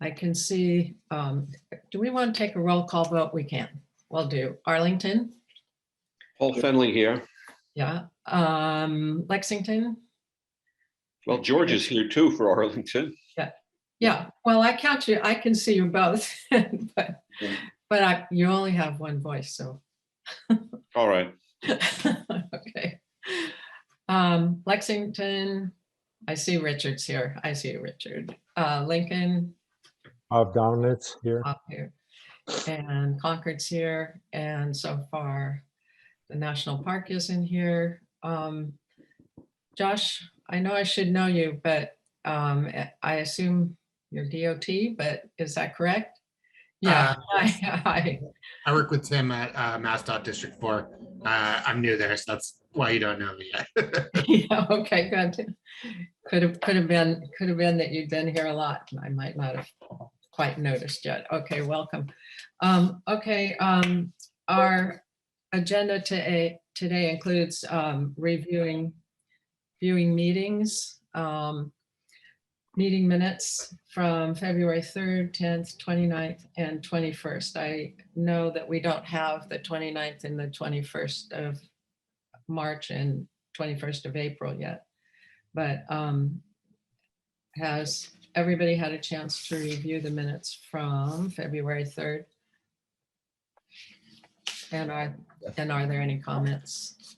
I can see, do we want to take a roll call vote? We can. We'll do Arlington. Paul Fenley here. Yeah. Lexington. Well, George is here too for Arlington. Yeah. Well, I count you. I can see you both, but you only have one voice, so. All right. Okay. Lexington. I see Richard's here. I see Richard. Lincoln. Dominance here. Up here. And Concord's here. And so far, the National Park is in here. Josh, I know I should know you, but I assume you're DOT, but is that correct? Yeah. I work with Tim at MassDOT District 4. I'm new there, so that's why you don't know me yet. Yeah, okay, good. Could have been that you'd been here a lot. I might not have quite noticed yet. Okay, welcome. Okay, our agenda today includes viewing meetings, meeting minutes from February 3rd, 10th, 29th, and 21st. I know that we don't have the 29th and the 21st of March and 21st of April yet, but has everybody had a chance to review the minutes from February 3rd? And are there any comments?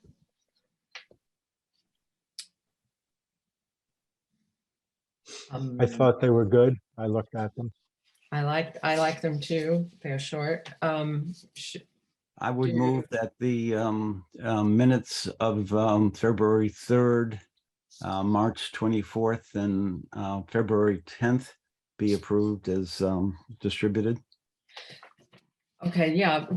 I thought they were good. I looked at them. I like them too. They're short. I would move that the minutes of February 3rd, March 24th, and February 10th be approved as distributed. Okay, yeah.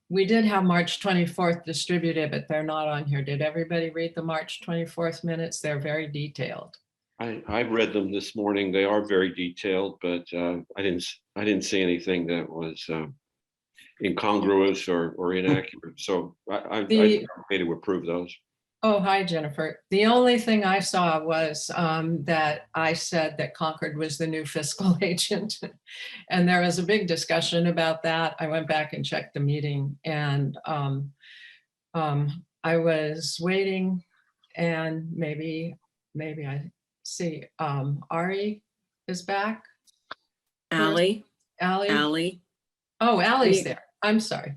We did have March 24th distributed, but they're not on here. Did everybody read the March 24th minutes? They're very detailed. I read them this morning. They are very detailed, but I didn't see anything that was incongruous or inaccurate. So I think I'm okay to approve those. Oh, hi, Jennifer. The only thing I saw was that I said that Concord was the new fiscal agent. And there was a big discussion about that. I went back and checked the meeting, and I was waiting, and maybe I see Ari is back. Allie. Oh, Allie's there. I'm sorry.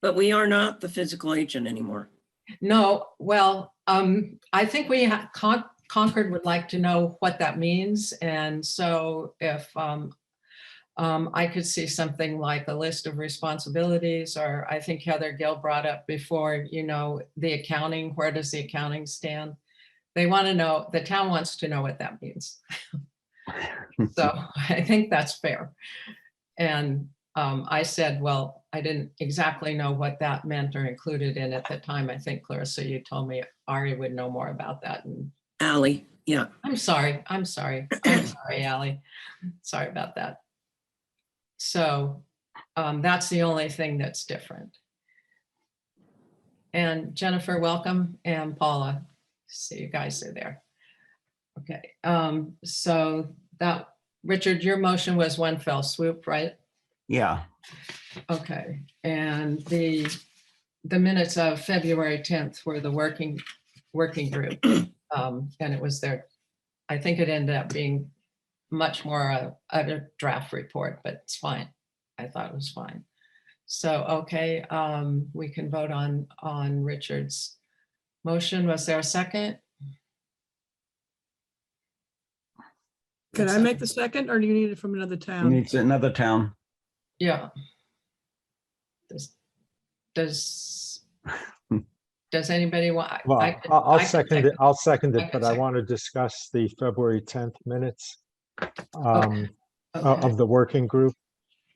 But we are not the physical agent anymore. No, well, I think Concord would like to know what that means. And so if I could see something like a list of responsibilities, or I think Heather Gill brought up before, the accounting, where does the accounting stand? They want to know, the town wants to know what that means. So I think that's fair. And I said, well, I didn't exactly know what that meant or included in at the time. I think, Clarissa, you told me Ari would know more about that. And Allie, yeah. I'm sorry, Allie. Sorry about that. So that's the only thing that's different. And Jennifer, welcome. And Paula, see you guys are there. Okay, so that, Richard, your motion was one fell swoop, right? Yeah. Okay, and the minutes of February 10th were the working group, and it was their, I think it ended up being much more a draft report, but it's fine. I thought it was fine. So, okay, we can vote on Richard's motion. Was there a second? Can I make the second, or do you need it from another town? Needs another town. Yeah. Does anybody want? Well, I'll second it. I'll second I it, can but I second. want to discuss the February 10th minutes Okay. of the working group.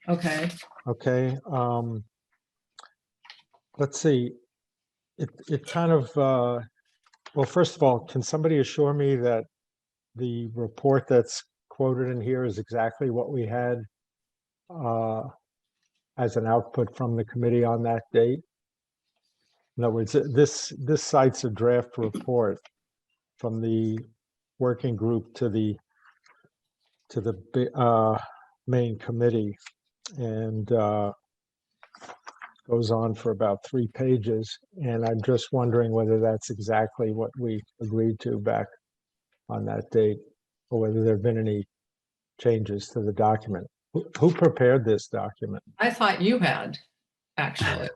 Okay. Okay. Let's see. It kind of, well, first of all, can somebody assure me that the report that's quoted in here is exactly what we had as an output from the committee on that date? In other words, this cites a draft report from the working group to the main committee, and goes on for about 3 pages. And I'm just wondering whether that's exactly what we agreed to back on that date, or whether there have been any changes to the document. Who prepared this document? I thought you had, actually.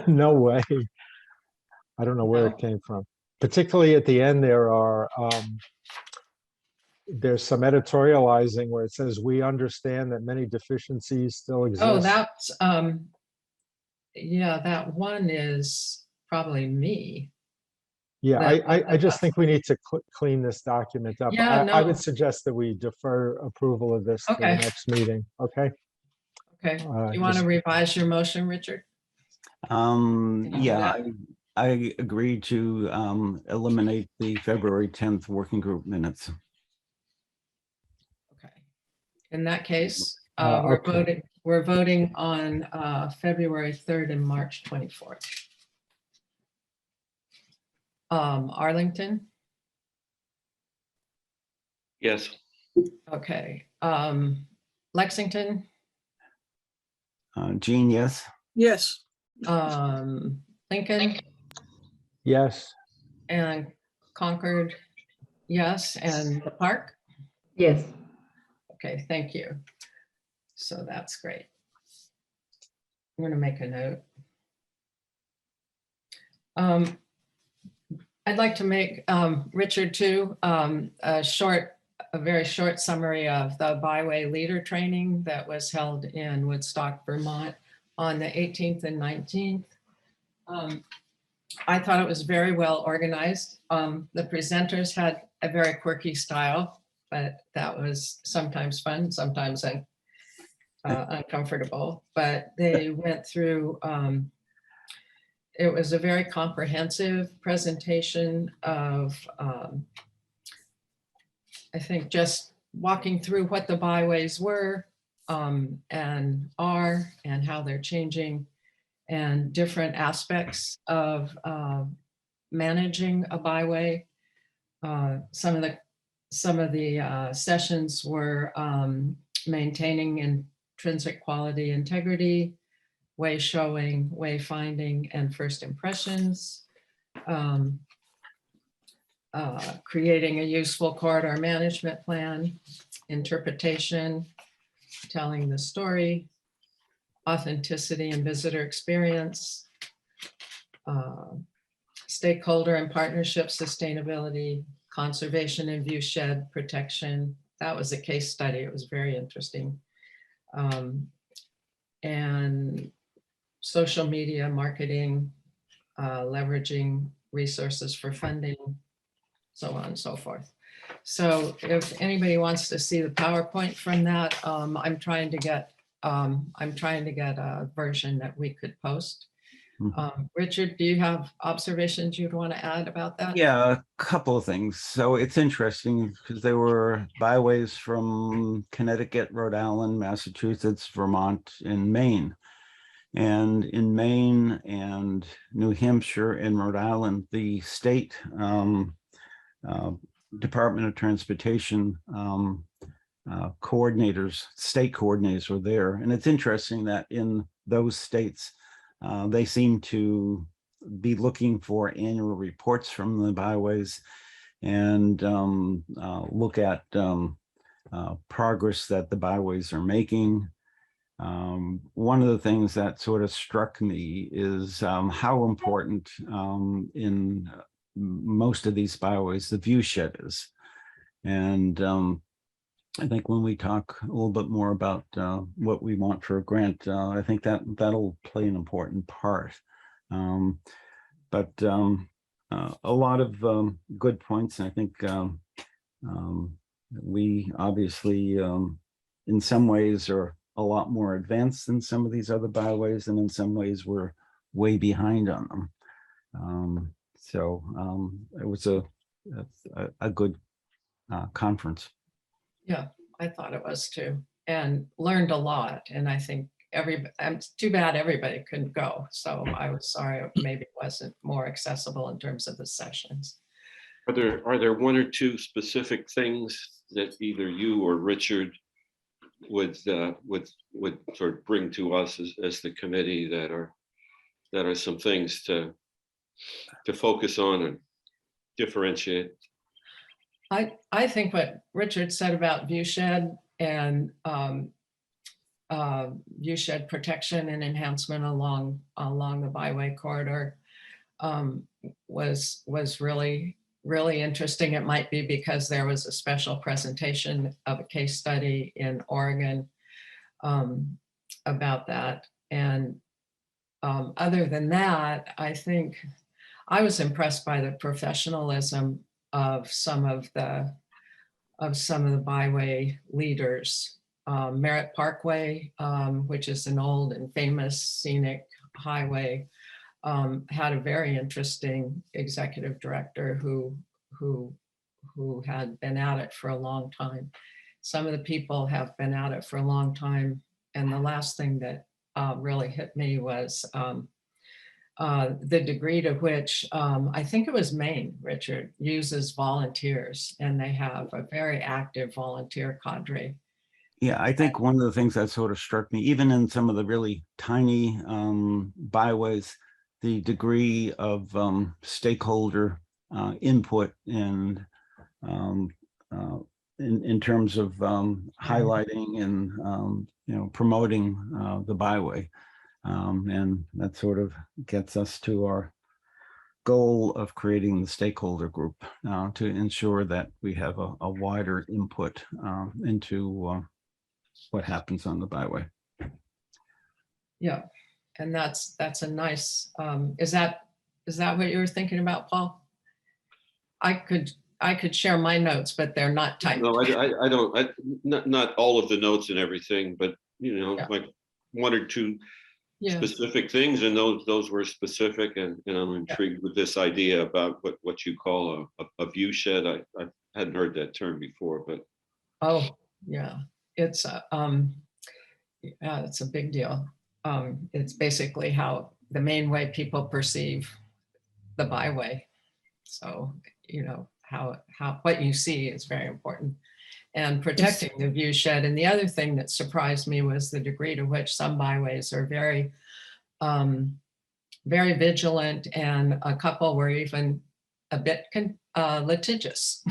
No way. I don't know where No. it came from. Particularly at the end, there's some editorializing where it says, "We understand that many deficiencies still exist." Oh, that's, yeah, that one is probably me. Yeah, that- I just think we need to clean this document up. Yeah, I no. would suggest that we defer approval of this to the Okay. next meeting, okay? Okay, do you want to Just- revise your motion, Richard? Can you do Yeah, that? I agree to eliminate the February 10th working group minutes. Okay. In that case, okay. we're voting on February 3rd and March 24th. Arlington, Yes, okay. Lexington, Jean, yes? Yes, Lincoln, Yes, and Concord, yes, and the park? Yes. Okay, thank you. So that's great. I'm going to make a note. I'd like to make, Richard, too, a very short summary of the Byway leader training that was held in Woodstock, Vermont on the 18th and 19th. I thought it was very well organized. The presenters had a very quirky style, but that was sometimes fun, sometimes uncomfortable. But they went through, it was a very comprehensive presentation of, I think, just walking through what the byways were and are and how they're changing, and different aspects of managing a byway. Some of the sessions were maintaining intrinsic quality integrity, way showing, way finding, and first impressions, creating a useful corridor management plan, interpretation, telling the story, authenticity and visitor experience, stakeholder and partnership sustainability, conservation and view shed protection. That was a case study. It was very interesting. And social media marketing, leveraging resources for funding, so on and so forth. So if anybody wants to see the PowerPoint from that, I'm trying to get a version that we could post. Richard, do you have observations you'd want to add about that? Yeah, a couple of things. So it's interesting because there were byways from Connecticut, Rhode Island, Massachusetts, Vermont, and Maine. And in Maine and New Hampshire and Rhode Island, the state Department of Transportation coordinators, state coordinators were there. And it's interesting that in those states, they seem to be looking for annual reports from the byways and look at progress that the byways are making. One of the things that sort of struck me is how important in most of these byways the view shed is. And I think when we talk a little bit more about what we want for a grant, I think that'll play an important part. But a lot of good points. And I think we obviously, in some ways, are a lot more advanced than some of these other byways, and in some ways, we're way behind on them. So it was a good conference. Yeah, I thought it was too, and learned a lot. And I think it's too bad everybody couldn't go. So I was sorry it maybe wasn't more accessible in terms of the sessions. are there one or two specific things that either you or Richard would sort of bring to us as the committee that are some things to focus on and differentiate. I think what Richard said about viewshed and viewshed protection and enhancement along the byway corridor was really interesting. It might be because there was a special presentation of a case study in Oregon about that. And other than that, I think I was impressed by the professionalism of some of the byway leaders. Merritt Parkway, which is an old and famous scenic highway, had a very interesting executive director who had been at it for a long time. Some of the people have been at it for a long time. And the last thing that really hit me was the degree to which I think it was Maine, Richard, uses volunteers, and they have a very active volunteer cadre. Yeah, I think one of the things that sort of struck me, even in some of the really tiny byways, the degree of stakeholder input and in terms of highlighting and promoting the byway, and that sort of gets us to our goal of creating the stakeholder group to ensure that we have a wider input into what happens on the byway. Yeah, and that's a nice. Is that what you were thinking about, Paul? I could share my notes, but they're not typed. No, I don't. Not all of the notes and everything, but Yeah. like one or two Yeah, specific things, and those were specific, and I'm intrigued with this idea about what you call a view shed. I hadn't heard that term before, but oh yeah, it's it's a big deal. It's basically how the main way people perceive the byway. So how what you see is very important, and protecting the view shed. And the other thing that surprised me was the degree to which some byways are very very vigilant, and a couple were even a bit litigious.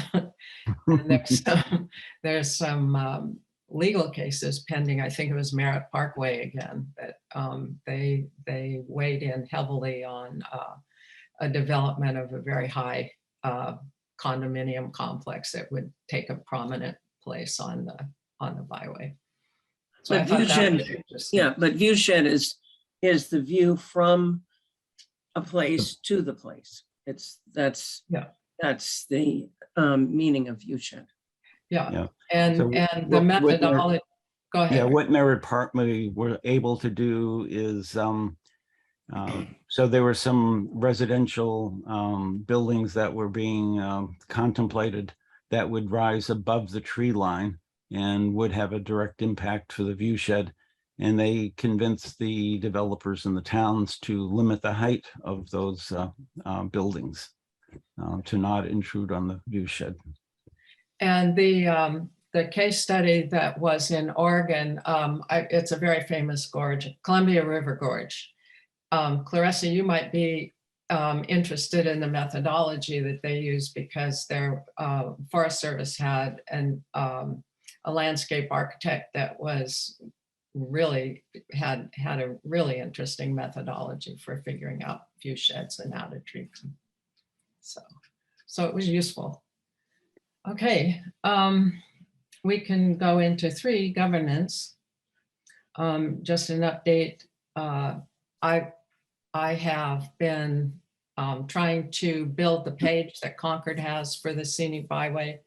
And there's some legal cases pending. I think it was Merritt Parkway again, that they weighed in heavily on a development of a very high condominium complex that would take a prominent place on the byway. So But but viewshed is the view from a place to the place. That's the meaning of viewshed. Yeah. And So the methodology. Go ahead. Yeah, what Merritt Parkway were able to do is so there were some residential buildings that were being contemplated that would rise above the tree line and would have a direct impact for the view shed. And they convinced the developers in the towns to limit the height of those buildings to not intrude on the view shed. And the case study that was in Oregon, it's a very famous gorge, Columbia River Gorge. Clarissa, you might be interested in the methodology that they use, because their Forest Service had a landscape architect that was really had a really interesting methodology for figuring out view sheds and how to treat them. So it was useful. Okay, we can go into 3, governance. Just an update. I have been trying to build the page that Concord has for the Scenic Byway.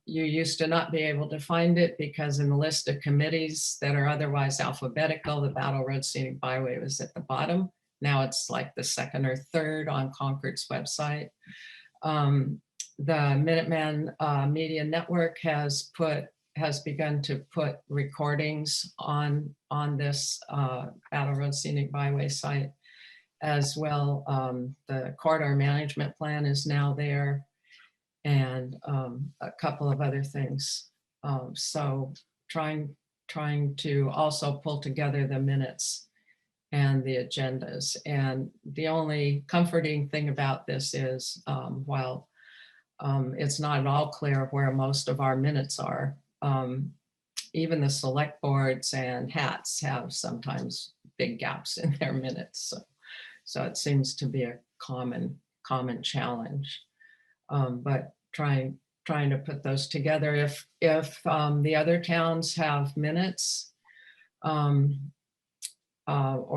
You used to not be able to find it because in the list of committees that are otherwise alphabetical, the Battle Road Scenic Byway was at the bottom. Now it's like the 2nd or 3rd on Concord's website. The Minuteman Media Network has begun to put recordings on this Battle Road Scenic Byway site as well. The corridor management plan is now there, and a couple of other things. So trying to also pull together the minutes and the agendas. And the only comforting thing about this is, while it's not at all clear where most of our minutes are, even the select boards and hats have sometimes big gaps in their minutes. So it seems to be a common challenge. But trying to put those together. If the other towns have minutes, or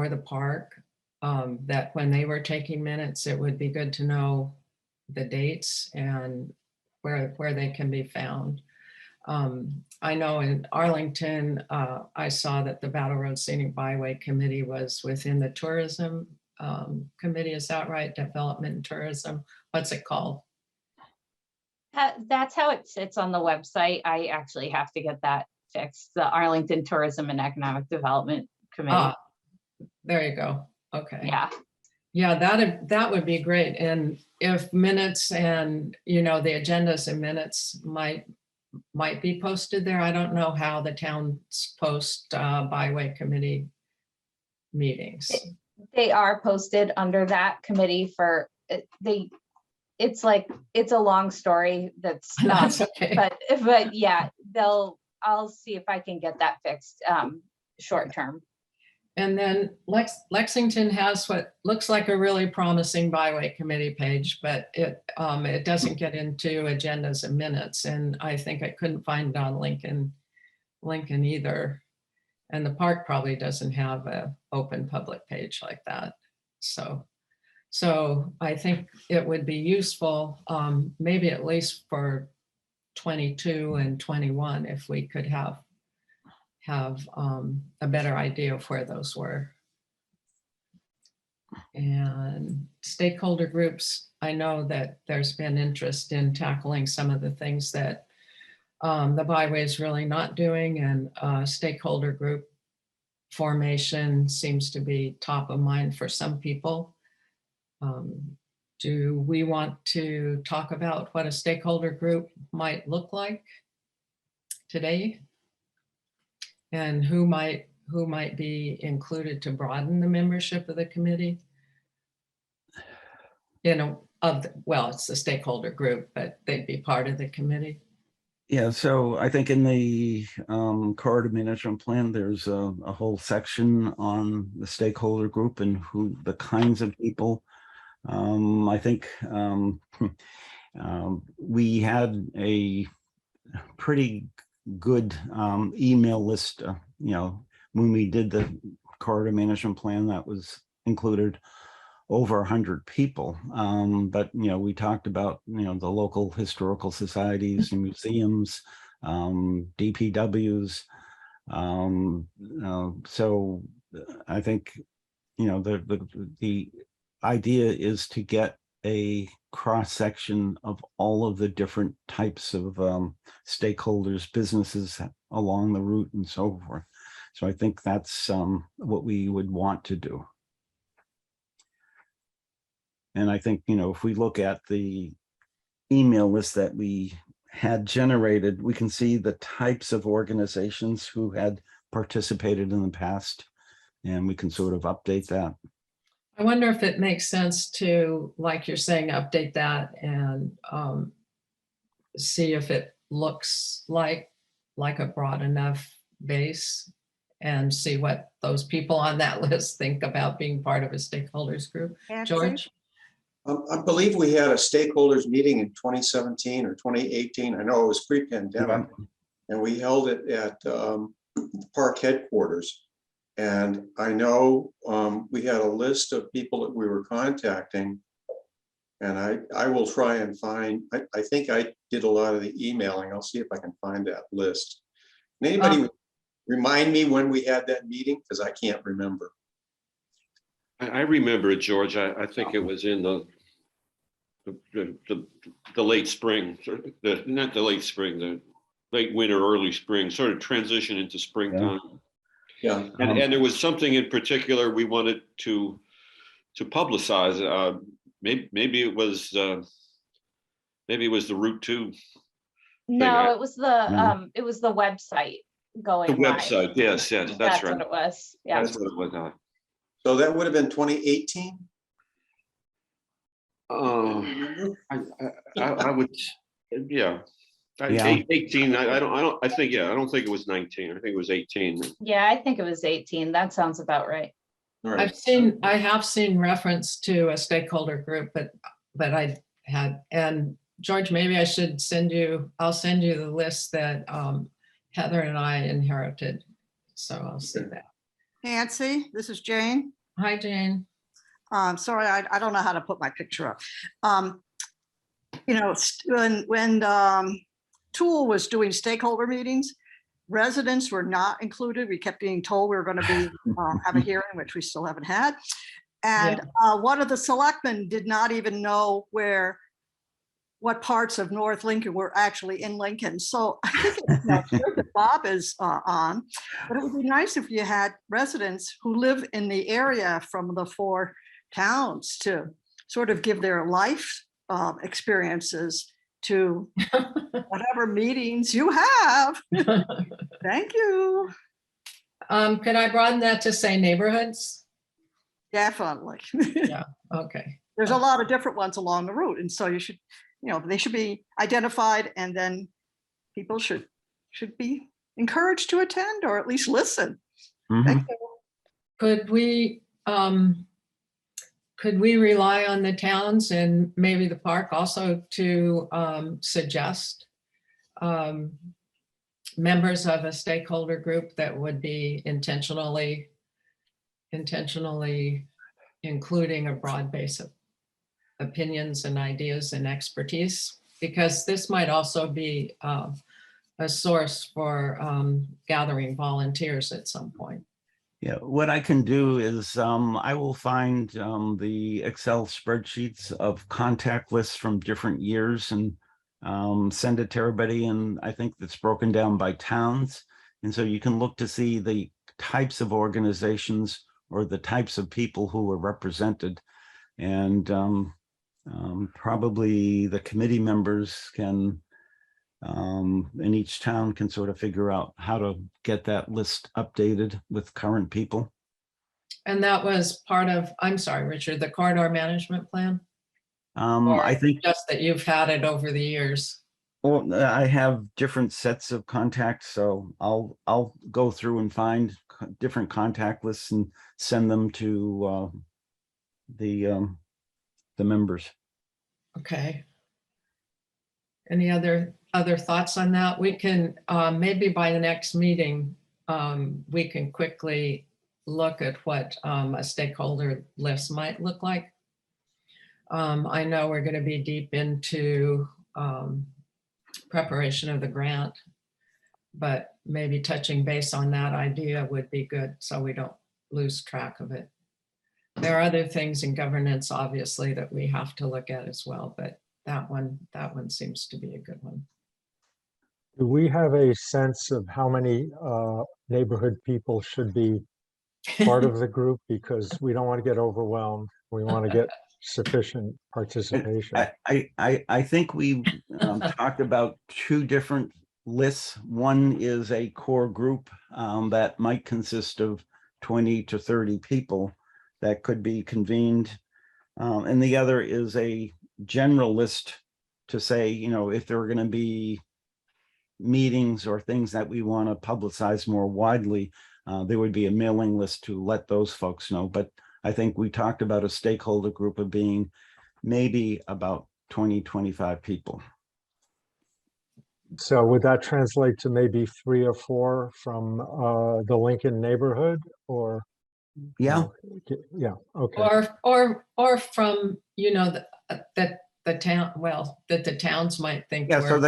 the park, that when they were taking minutes, it would be good to know the dates and where they can be found. I know in Arlington, I saw that the Battle Road Scenic Byway Committee was within the tourism committee. Is that right? Development and tourism. What's it called? That's how it sits on the website. I actually have to get that fixed. The Arlington Tourism and Economic Development Committee. There you go. Okay. Yeah. Yeah, that would be great. And if minutes and, the agendas and minutes might be posted there. I don't know how the towns post byway committee meetings. They are posted under that committee for it's a long story that's That's okay. but yeah, I'll see if I can get that fixed short term. And then Lexington has what looks like a really promising byway committee page, but it doesn't get into agendas and minutes. And I think I couldn't find it on Lincoln either. And the park probably doesn't have an open public page like that. So I think it would be useful, maybe at least for 22 and 21, if we could have a better idea of where those were. And stakeholder groups, I know that there's been interest in tackling some of the things that the byway is really not doing, and stakeholder group formation seems to be top of mind for some people. Do we want to talk about what a stakeholder group might look like today? And who might be included to broaden the membership of the committee? It's the stakeholder group, but they'd be part of the committee. Yeah, so I think in the corridor management plan, there's a whole section on the stakeholder group and who the kinds of people. I think we had a pretty good email list, when we did the corridor management plan that was included over 100 people. But, we talked about, the local historical societies and museums, DPWs. So I think, the idea is to get a cross section of all of the different types of stakeholders, businesses along the route and so forth. So I think that's what we would want to do. And I think, if we look at the email list that we had generated, we can see the types of organizations who had participated in the past, and we can sort of update that. I wonder if it makes sense to, like you're saying, update that and see if it looks like a broad enough base, and see what those people on that list think about being part of a stakeholders group. George? I believe we had a stakeholders meeting in 2017 or 2018. I know it was pre-pandemic, and we held it at park headquarters. And I know we had a list of people that we were contacting, and I will try and find, I think I did a lot of the emailing. I'll see if I can find that list. And anybody remind me when we had that meeting, because I can't remember. I remember it, George. I think it was in the late spring, not the late spring, the late winter, early spring, sort of transition into springtime. Yeah. And there was something in particular we wanted to publicize. Maybe it was the Route 2. No, it was the website. The going live. website, yes, that's That's right. what it was. Yeah. That's what it was. So that would have been 2018? I would, yeah. Yeah. 18, I think it was 19. I think it was 18. Yeah, I think it was 18. That sounds about right. All right. I have seen reference to a stakeholder group, but I had, and George, maybe I'll send you the list that Heather and I inherited. So I'll see that. Nancy, this is Jane. Hi, Jane. Sorry, I don't know how to put my picture up. You know, when Tool was doing stakeholder meetings, residents were not included. We kept being told we were going to be have a hearing, which we still haven't had. And one of the selectmen did not even know what parts of North Lincoln were actually in Lincoln. So I think sure that Bob is on, but it would be nice if you had residents who live in the area from the 4 towns to sort of give their life experiences to whatever meetings you have. Thank you. Could I broaden that to say neighborhoods? Definitely. Yeah, okay. There's a lot of different ones along the route. And so you should, they should be identified, and then people should be encouraged to attend or at least listen. Thank you. Could we rely on the towns and maybe the park also to suggest members of a stakeholder group that would be intentionally including a broad base of opinions and ideas and expertise? Because this might also be a source for gathering volunteers at some point. Yeah, what I can do is I will find the Excel spreadsheets of contact lists from different years and send it to everybody. And I think that's broken down by towns. And so you can look to see the types of organizations or the types of people who are represented. And probably the committee members can and each town can sort of figure out how to get that list updated with current people. And that was part of, I'm sorry, Richard, the corridor management plan? I think just that you've had it over the years. Well, I have different sets of contacts, so I'll go through and find different contact lists and send them to the members. Okay. Any other thoughts on that? We can maybe by the next meeting, we can quickly look at what a stakeholder list might look like. I know we're going to be deep into preparation of the grant, but maybe touching base on that idea would be good so we don't lose track of it. There are other things in governance, obviously, that we have to look at as well, but that one seems to be a good one. Do we have a sense of how many neighborhood people should be part of the group? Because we don't want to get overwhelmed. We want to get sufficient participation. I think we talked about 2 different lists. One is a core group that might consist of 20 to 30 people that could be convened. And the other is a general list to say, if there are going to be meetings or things that we want to publicize more widely, there would be a mailing list to let those folks know. But I think we talked about a stakeholder group of being maybe about 20, 25 people. So would that translate to maybe 3 or 4 from the Lincoln neighborhood, or? Yeah. Yeah. Okay. Or from, the town, well, that the towns might think. Yeah. So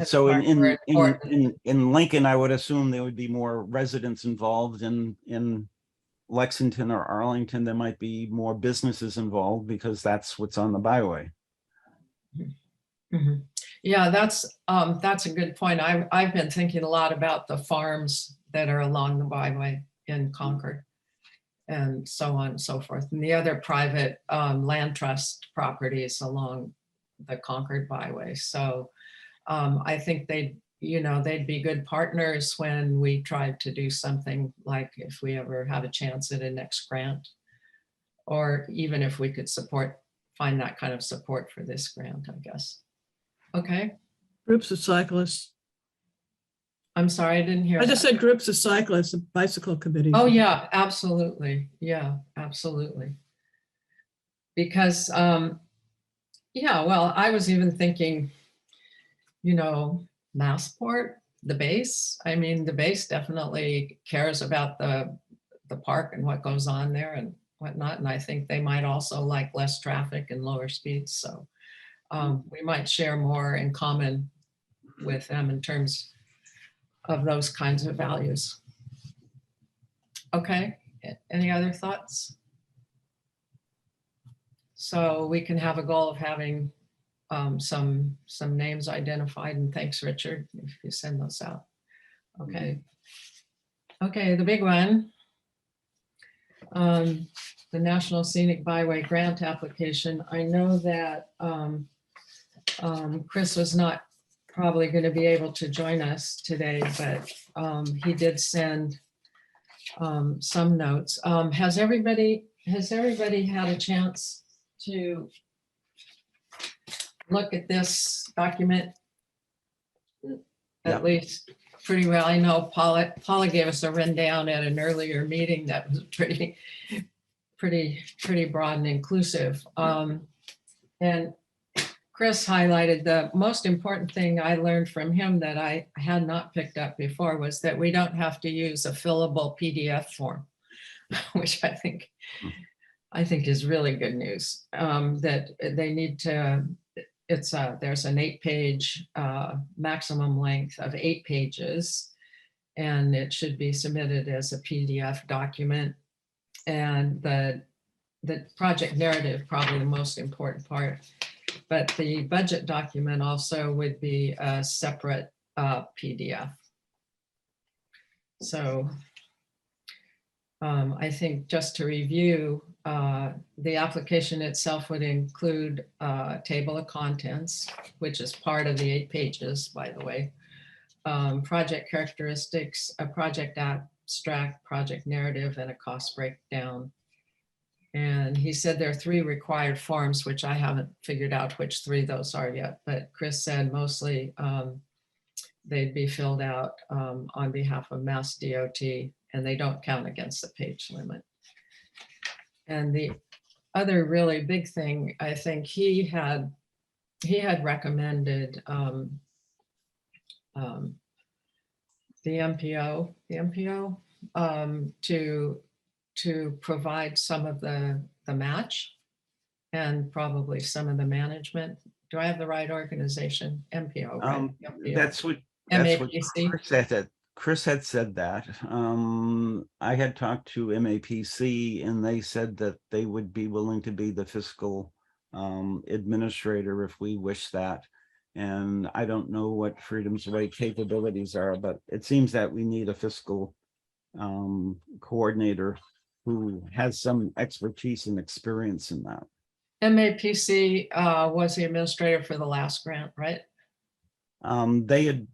so in Lincoln, I would assume there would be more residents involved. In Lexington or Arlington, there might be more businesses involved because that's what's on the byway. Mm-hmm. Yeah, that's a good point. I've been thinking a lot about the farms that are along the byway in Concord and so on and so forth, and the other private land trust properties along the Concord byway. So I think they you know, they'd be good partners when we tried to do something like if we ever have a chance at a next grant. Or even if we could find that kind of support for this grant, I guess. Okay, Groups of cyclists. I'm sorry, I didn't hear I just that. said groups of cyclists, a bicycle committee. Oh, yeah, absolutely. Yeah, absolutely. Because, yeah, well, I was even thinking, you know, Massport, the base. I mean, the base definitely cares about the park and what goes on there and whatnot. And I think they might also like less traffic and lower speeds. So we might share more in common with them in terms of those kinds of values. Okay, any other thoughts? So we can have a goal of having some names identified, and thanks, Richard, if you send those out. Okay. Okay, the big one. The National Scenic Byway grant application. I know that Chris was not probably going to be able to join us today, but he did send some notes. Has everybody had a chance to look at this document? At least pretty well. I know Paula gave us a rundown at an earlier meeting that was pretty broad and inclusive. And Chris highlighted the most important thing I learned from him that I had not picked up before was that we don't have to use a fillable PDF form, which I think is really good news. That they need to, there's an 8-page maximum length of 8 pages, and it should be submitted as a PDF document. And the project narrative, probably the most important part, but the budget document also would be a separate PDF. So I think just to review, the application itself would include a table of contents, which is part of the 8 pages, by the way. Project characteristics, a project abstract, project narrative, and a cost breakdown. And he said there are 3 required forms, which I haven't figured out which 3 those are yet, but Chris said mostly they'd be filled out on behalf of Mass DOT, and they don't count against the page limit. And the other really big thing, I think he had recommended the MPO to provide some of the match and probably some of the management. Do I have the right organization? MPO, right? MPO. That's what MAPC. Chris said. Chris had said that. I had talked to MAPC and they said that they would be willing to be the fiscal administrator if we wish that. And I don't know what Freedom's Way capabilities are, but it seems that we need a fiscal coordinator who has some expertise and experience in that. MAPC was the administrator for the last grant, right? They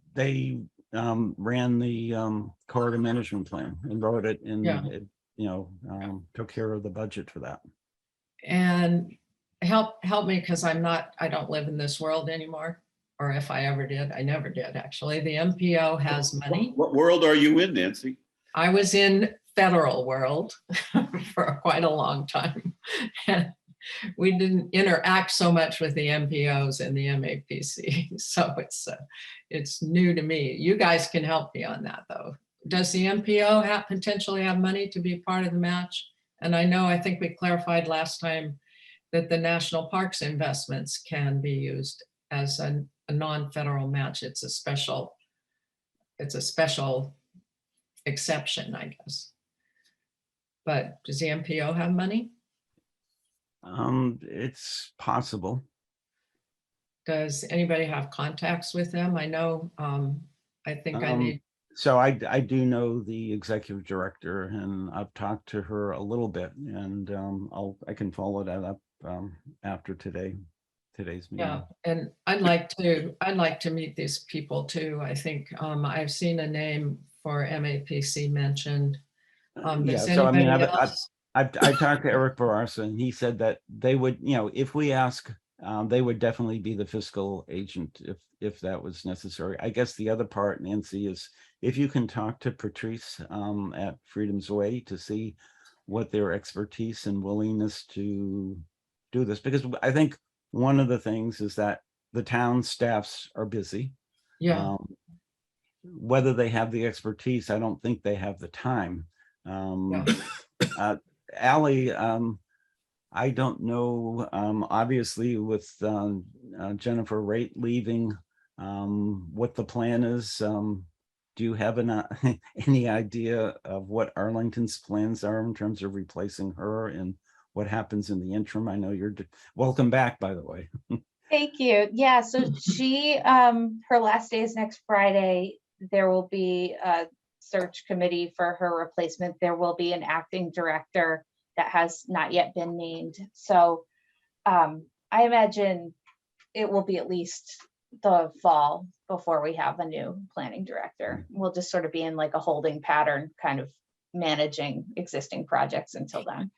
ran the corridor management plan and wrote it and it, took care of the budget for that. And help me, because I don't live in this world anymore, or if I ever did, I never did actually. The MPO has money. What world are you in, Nancy? I was in federal world for quite a long time. And we didn't interact so much with the MPOs and the MAPC. So it's new to me. You guys can help me on that though. Does the MPO potentially have money to be part of the match? And I think we clarified last time that the national parks investments can be used as a non-federal match. It's a special exception, I guess. But does the MPO have money? It's possible. Does anybody have contacts with them? I know, I think I need. So I do know the executive director and I've talked to her a little bit and I can follow that up after today today's meeting. Yeah, and I'd like to meet these people too. I think I've seen a name for MAPC mentioned. Yeah, Does so I mean, anybody I else? talked to Eric Barasa, and he said that they would, if we ask, they would definitely be the fiscal agent if that was necessary. I guess the other part, Nancy, is if you can talk to Patrice at Freedom's Way to see what their expertise and willingness to do this, because I think one of the things is that the town staffs are busy. Yeah, Whether they have the expertise, I don't think they have the time. yeah, Ally, I don't know, obviously with Jennifer Raitt leaving, what the plan is. Do you have any idea of what Arlington's plans are in terms of replacing her and what happens in the interim? I know you're welcome back, by the way. Thank you. Yeah, so she, her last day is next Friday. There will be a search committee for her replacement. There will be an acting director that has not yet been named. So I imagine it will be at least the fall before we have a new planning director. We'll just sort of be in like a holding pattern, kind of managing existing projects until then.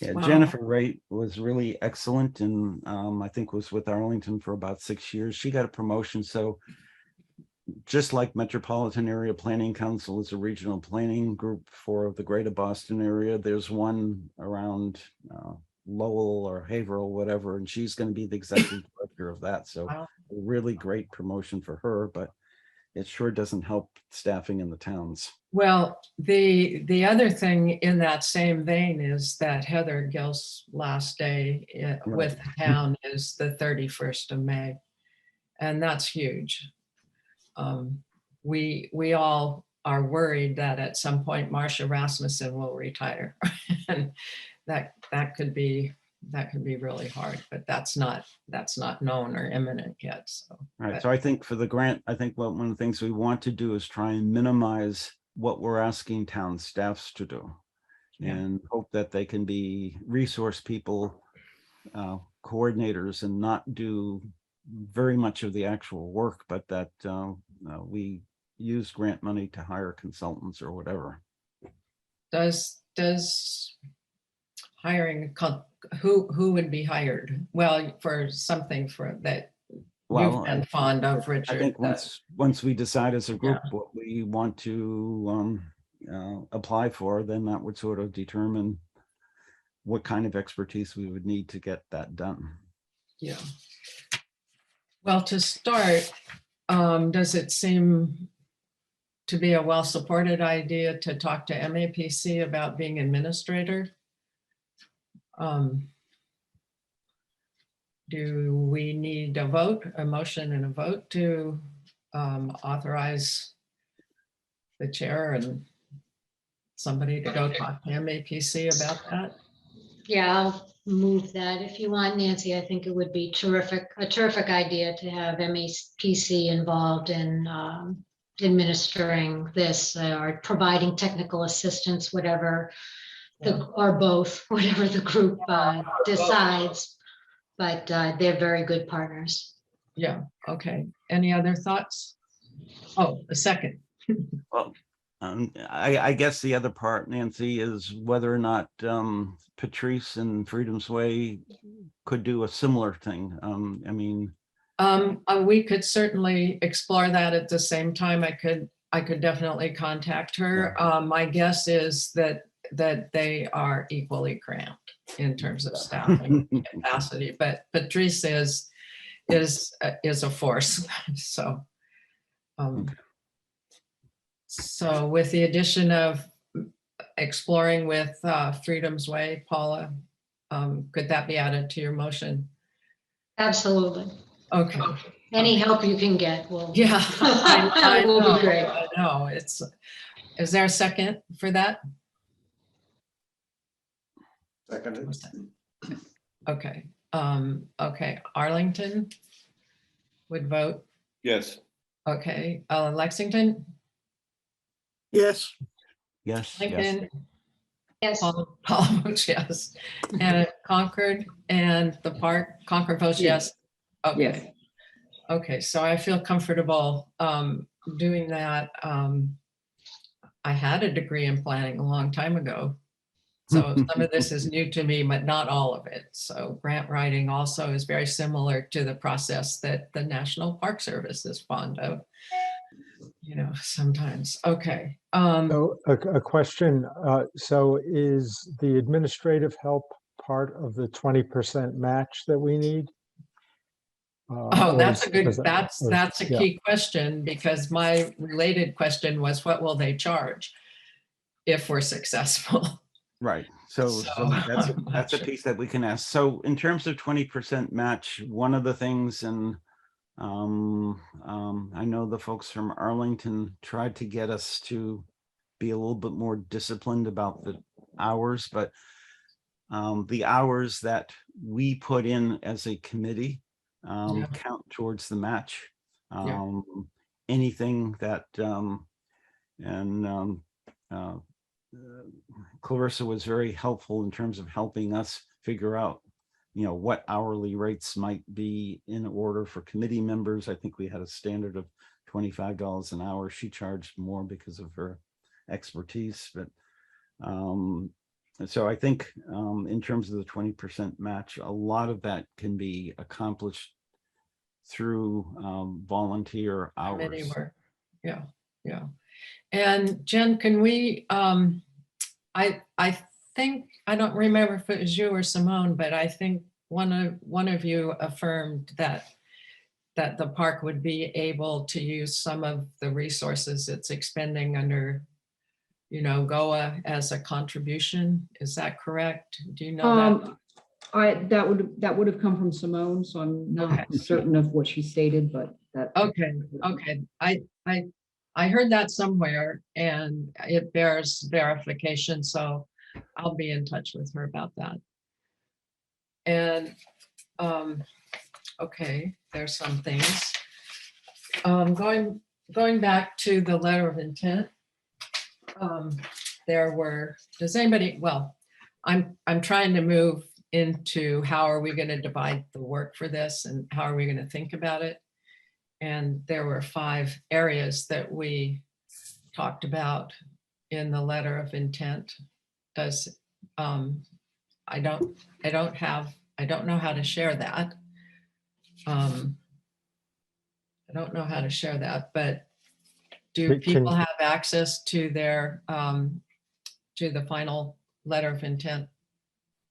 Yeah, Wow. Jennifer Raitt was really excellent, and I think was with Arlington for about 6 years. She got a promotion. So just like Metropolitan Area Planning Council is a regional planning group for the greater Boston area, there's one around Lowell or Haverhill, whatever, and she's going to be the executive director of that. So Wow. a really great promotion for her, but it sure doesn't help staffing in the towns. well, the other thing in that same vein is that Heather Gill's last day with the town is the 31st of May. And that's huge. We all are worried that at some point Marcia Rasmussen will retire. And that could be really hard, but that's not known or imminent yet. So, All right. but- So I think for the grant, I think one of the things we want to do is try and minimize what we're asking town staffs to do, Yeah. and hope that they can be resource people, coordinators, and not do very much of the actual work, but that we use grant money to hire consultants or whatever. Does hiring, who would be hired? Well, for something for that you've been fond of, I Richard. think once we decide as a group what we want to apply for, then that would sort of determine what kind of expertise we would need to get that done. Yeah. Well, to start, does it seem to be a well-supported idea to talk to MAPC about being administrator? Do we need a motion and a vote to authorize the chair and somebody to go talk to MAPC about that? Yeah, I'll move that if you want, Nancy. I think it would be a terrific idea to have MAPC involved in administering this or providing technical assistance, whatever, or both, whatever the group decides. But they're very good partners. Yeah, okay. Any other thoughts? Oh, a second. Well, I guess the other part, Nancy, is whether or not Patrice and Freedom's Way could do a similar thing. I mean, we could certainly explore that at the same time. I could definitely contact her. My guess is that they are equally cramped in terms of staffing capacity, but Patrice is a force. So, so with the addition of exploring with Freedom's Way, Paula, could that be added to your motion? Absolutely. Okay. Any help you can get will. Yeah, I will know, be great. I know. Is there a second for that? Seconded. Okay. Okay. Arlington would vote. Yes. Okay. Lexington, Yes, yes, yes. Lincoln, Yes. Paul votes yes. And Concord and the park, Concord votes yes. Okay. Okay, so I feel comfortable doing that. I had a degree in planning a long time ago. So some of this is new to me, but not all of it. So grant writing also is very similar to the process that the National Park Service is fond of, sometimes. Okay. So a question, so is the administrative help part of the 20% match that we need? Oh, that's a good, that's a yeah. key question, because my related question was, what will they charge if we're successful? Right. So that's I'm not that's a sure. piece that we can ask. So in terms of 20% match, one of the things, and I know the folks from Arlington tried to get us to be a little bit more disciplined about the hours, but the hours that we put in as a committee Yeah. count towards the match. Yeah. Anything that Clarissa was very helpful in terms of helping us figure out, what hourly rates might be in order for committee members. I think we had a standard of $25 an hour. She charged more because of her expertise, but so I think in terms of the 20% match, a lot of that can be accomplished through volunteer hours. Committee work. Yeah, yeah. And Jen, can we, I think, I don't remember if it was you or Simone, but I think one of you affirmed that the park would be able to use some of the resources it's expending under, GOA as a contribution. Is that correct? Do you know that? That would have come from Simone, so I'm not Okay. certain of what she stated, but that. Okay, okay. I heard that somewhere, and it bears verification, so I'll be in touch with her about that. And okay, there's some things. Going back to the letter of intent. I'm trying to move into how are we going to divide the work for this, and how are we going to think about it? And there were 5 areas that we talked about in the letter of intent. I don't know how to share that. I don't know how to share that, but do people have access to their to the final letter of intent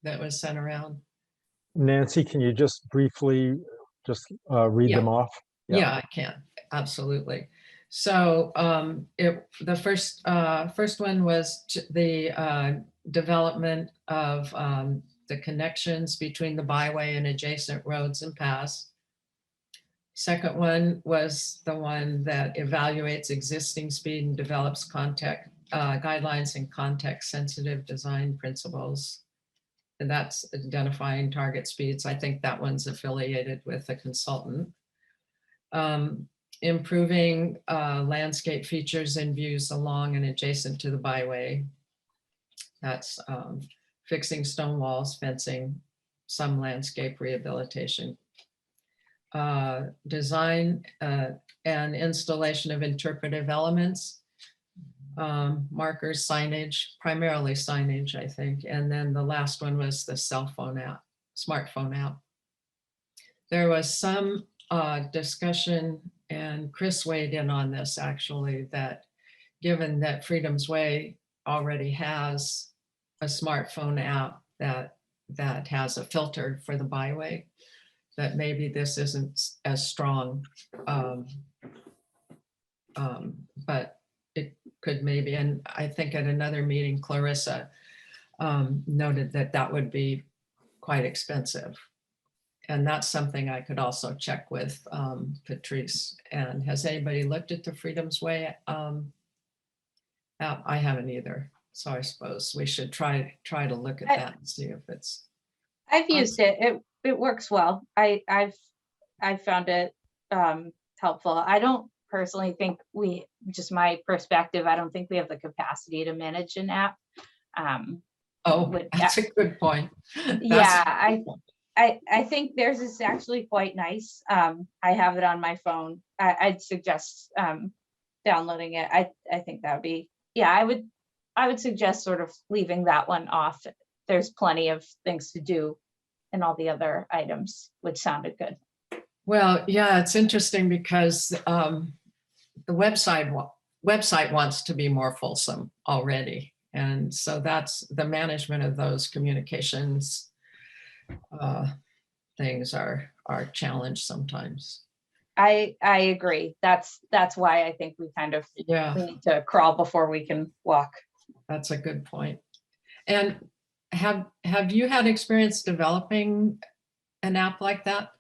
that was sent around? Nancy, can you just briefly read them off? Yeah, I can, absolutely. So the first one was the development of the connections between the byway and adjacent roads and paths. Second one was the one that evaluates existing speed and develops guidelines and context-sensitive design principles. And that's identifying target speeds. I think that one's affiliated with a consultant. Improving landscape features and views along and adjacent to the byway. That's fixing stone walls, fencing, some landscape rehabilitation. Design and installation of interpretive elements, markers, signage, primarily signage, I think. And then the last one was the smartphone app. There was some discussion, and Chris weighed in on this actually, that given that Freedom's Way already has a smartphone app that has a filter for the byway, that maybe this isn't as strong, but it could maybe. And I think at another meeting, Clarissa noted that would be quite expensive. And that's something I could also check with Patrice. And has anybody looked at the Freedom's Way app? I haven't either. So I suppose we should try to look at that and see if it's. I've used it. It works well. I've found it helpful. I don't personally think just my perspective, I don't think we have the capacity to manage an app. That's a good point. Yeah, I think theirs is actually quite nice. I have it on my phone. I'd suggest downloading it. I think that would be, yeah, I would suggest sort of leaving that one off. There's plenty of things to do and all the other items, which sounded good. Well, yeah, it's interesting because the website wants to be more fulsome already. And so that's the management of those communications things are challenged sometimes. I agree. That's why I think we kind of Yeah, we need to crawl before we can walk. that's a good point. And have you had experience developing an app like that?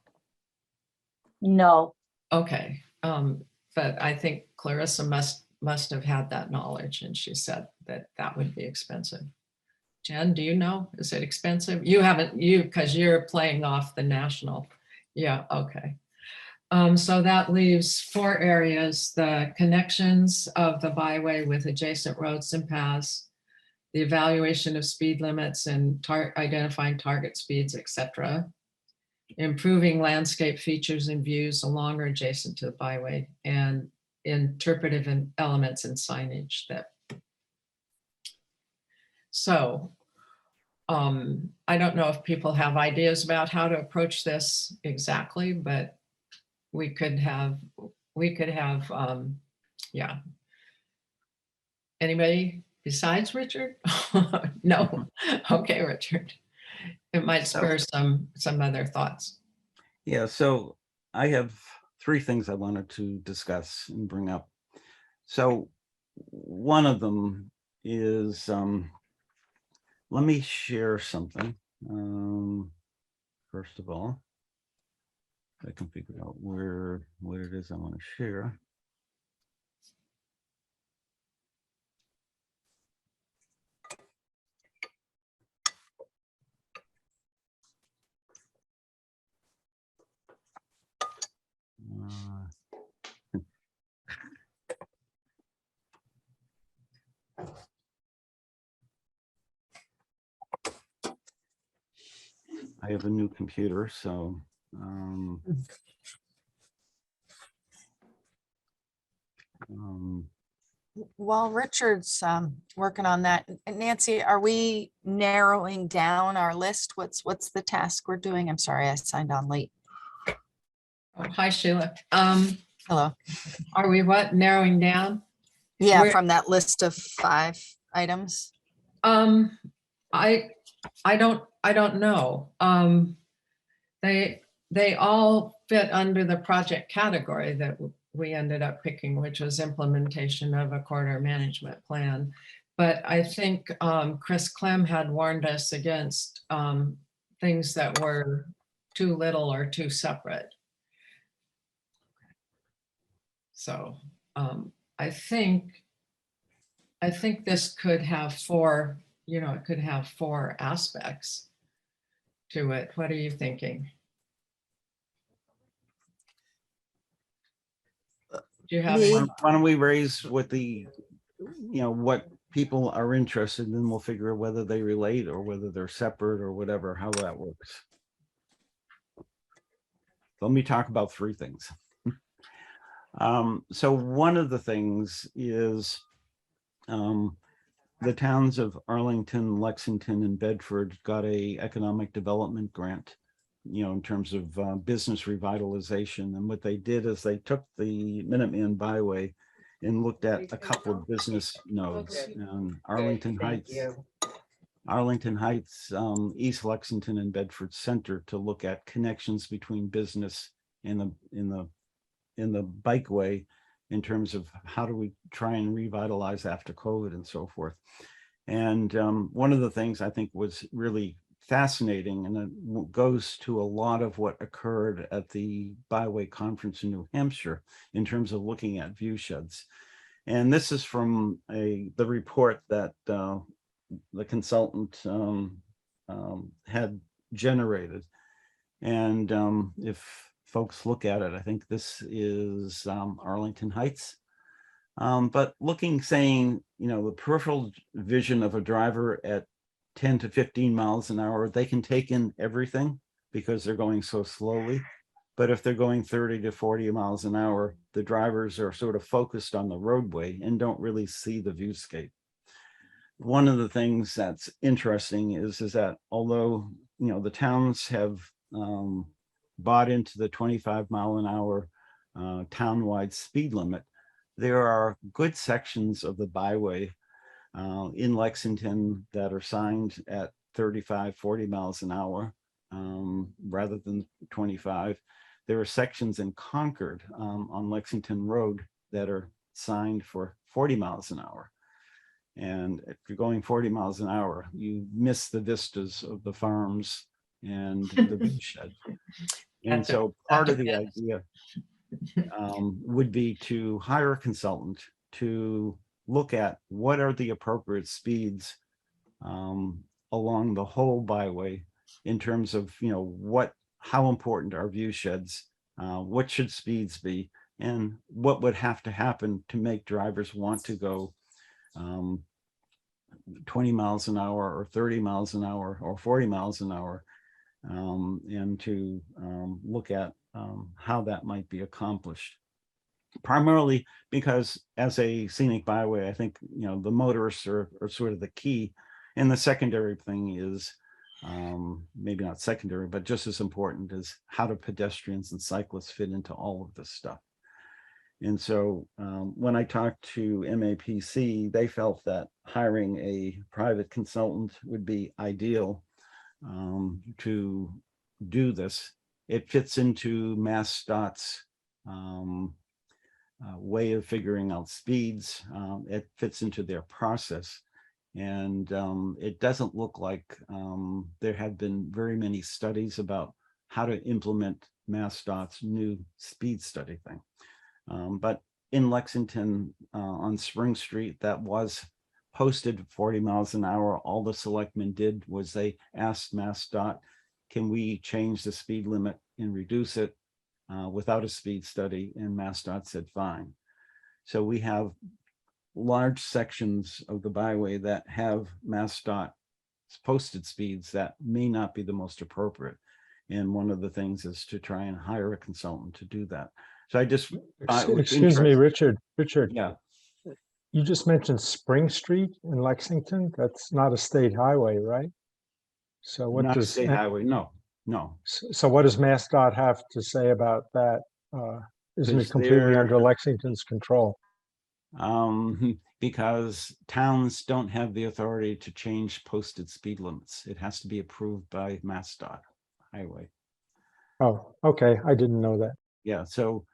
No, Okay, but I think Clarissa must have had that knowledge, and she said that that would be expensive. Jen, do you know? Is it expensive? You haven't, because you're playing off the national. Yeah, okay. So that leaves 4 areas: the connections of the byway with adjacent roads and paths, the evaluation of speed limits and identifying target speeds, etc. Improving landscape features and views along or adjacent to the byway, and interpretive elements and signage that. So I don't know if people have ideas about how to approach this exactly, but we could have, yeah. Anybody besides Richard? No. Okay, Richard. It might spur some other thoughts. Yeah, so I have 3 things I wanted to discuss and bring up. So one of them is, let me share something. First of all, I can figure out what it is I want to share. I have a new computer, so while Richard's working on that, Nancy, are we narrowing down our list? What's the task we're doing? I'm sorry, I signed on late. Oh, hi, Sheila. Hello. Are we narrowing down? Yeah, from that list of 5 items. I don't know. They all fit under the project category that we ended up picking, which was implementation of a corridor management plan. But I think Chris Clem had warned us against things that were too little or too separate. So I think this could have 4, it could have 4 aspects to it. What are you thinking? Do you have? Why don't we raise what what people are interested in, we'll figure out whether they relate or whether they're separate or whatever, how that works. Let me talk about 3 things. So one of the things is the towns of Arlington, Lexington, and Bedford got a economic development grant, in terms of business revitalization. And what they did is they took the Minuteman Byway and looked at a couple of business nodes, Arlington Heights, East Lexington, and Bedford Center, to look at connections between business and the bikeway, in terms of how do we try and revitalize after COVID and so forth. And one of the things I think was really fascinating, and it goes to a lot of what occurred at the Byway Conference in New Hampshire in terms of looking at view sheds. And this is from the report that the consultant had generated. And if folks look at it, I think this is Arlington Heights. But saying, the peripheral vision of a driver at 10 to 15 miles an hour, they can take in everything. because they're going so slowly. But if they're going 30 to 40 miles an hour, the drivers are sort of focused on the roadway and don't really see the viewscape. One of the things that's interesting is that although, the towns have bought into the 25-mile-an-hour townwide speed limit, there are good sections of the byway in Lexington that are signed at 35, 40 miles an hour rather than 25. There are sections in Concord on Lexington Road that are signed for 40 miles an hour. And if you're going 40 miles an hour, you miss the vistas of the farms and the view shed. And so part of the idea would be to hire a consultant to look at what are the appropriate speeds along the whole byway in terms of, how important are view sheds, what should speeds be, and what would have to happen to make drivers want to go 20 miles an hour or 30 miles an hour or 40 miles an hour, and to look at how that might be accomplished. Primarily because as a scenic byway, I think, the motorists are sort of the key. And the secondary thing is, maybe not secondary, but just as important, is how do pedestrians and cyclists fit into all of this stuff. And so when I talked to MAPC, they felt that hiring a private consultant would be ideal to do this. It fits into MassDOT's way of figuring out speeds. It fits into their process. And it doesn't look like there have been very many studies about how to implement MassDOT's new speed study thing. But in Lexington on Spring Street, that was posted 40 miles an hour. All the selectmen did was they asked MassDOT, can we change the speed limit and reduce it without a speed study? And MassDOT said, fine. So we have large sections of the byway that have MassDOT posted speeds that may not be the most appropriate. And one of the things is to try and hire a consultant to do that. So I just excuse me, Richard. Yeah. You just mentioned Spring Street in Lexington. That's not a state highway, right? So what Not a does state highway? No. So what does MassDOT have to say about that? Isn't it Because completely they're- under Lexington's control? Because towns don't have the authority to change posted speed limits. It has to be approved by MassDOT highway. Oh, okay. I didn't know that. Yeah, so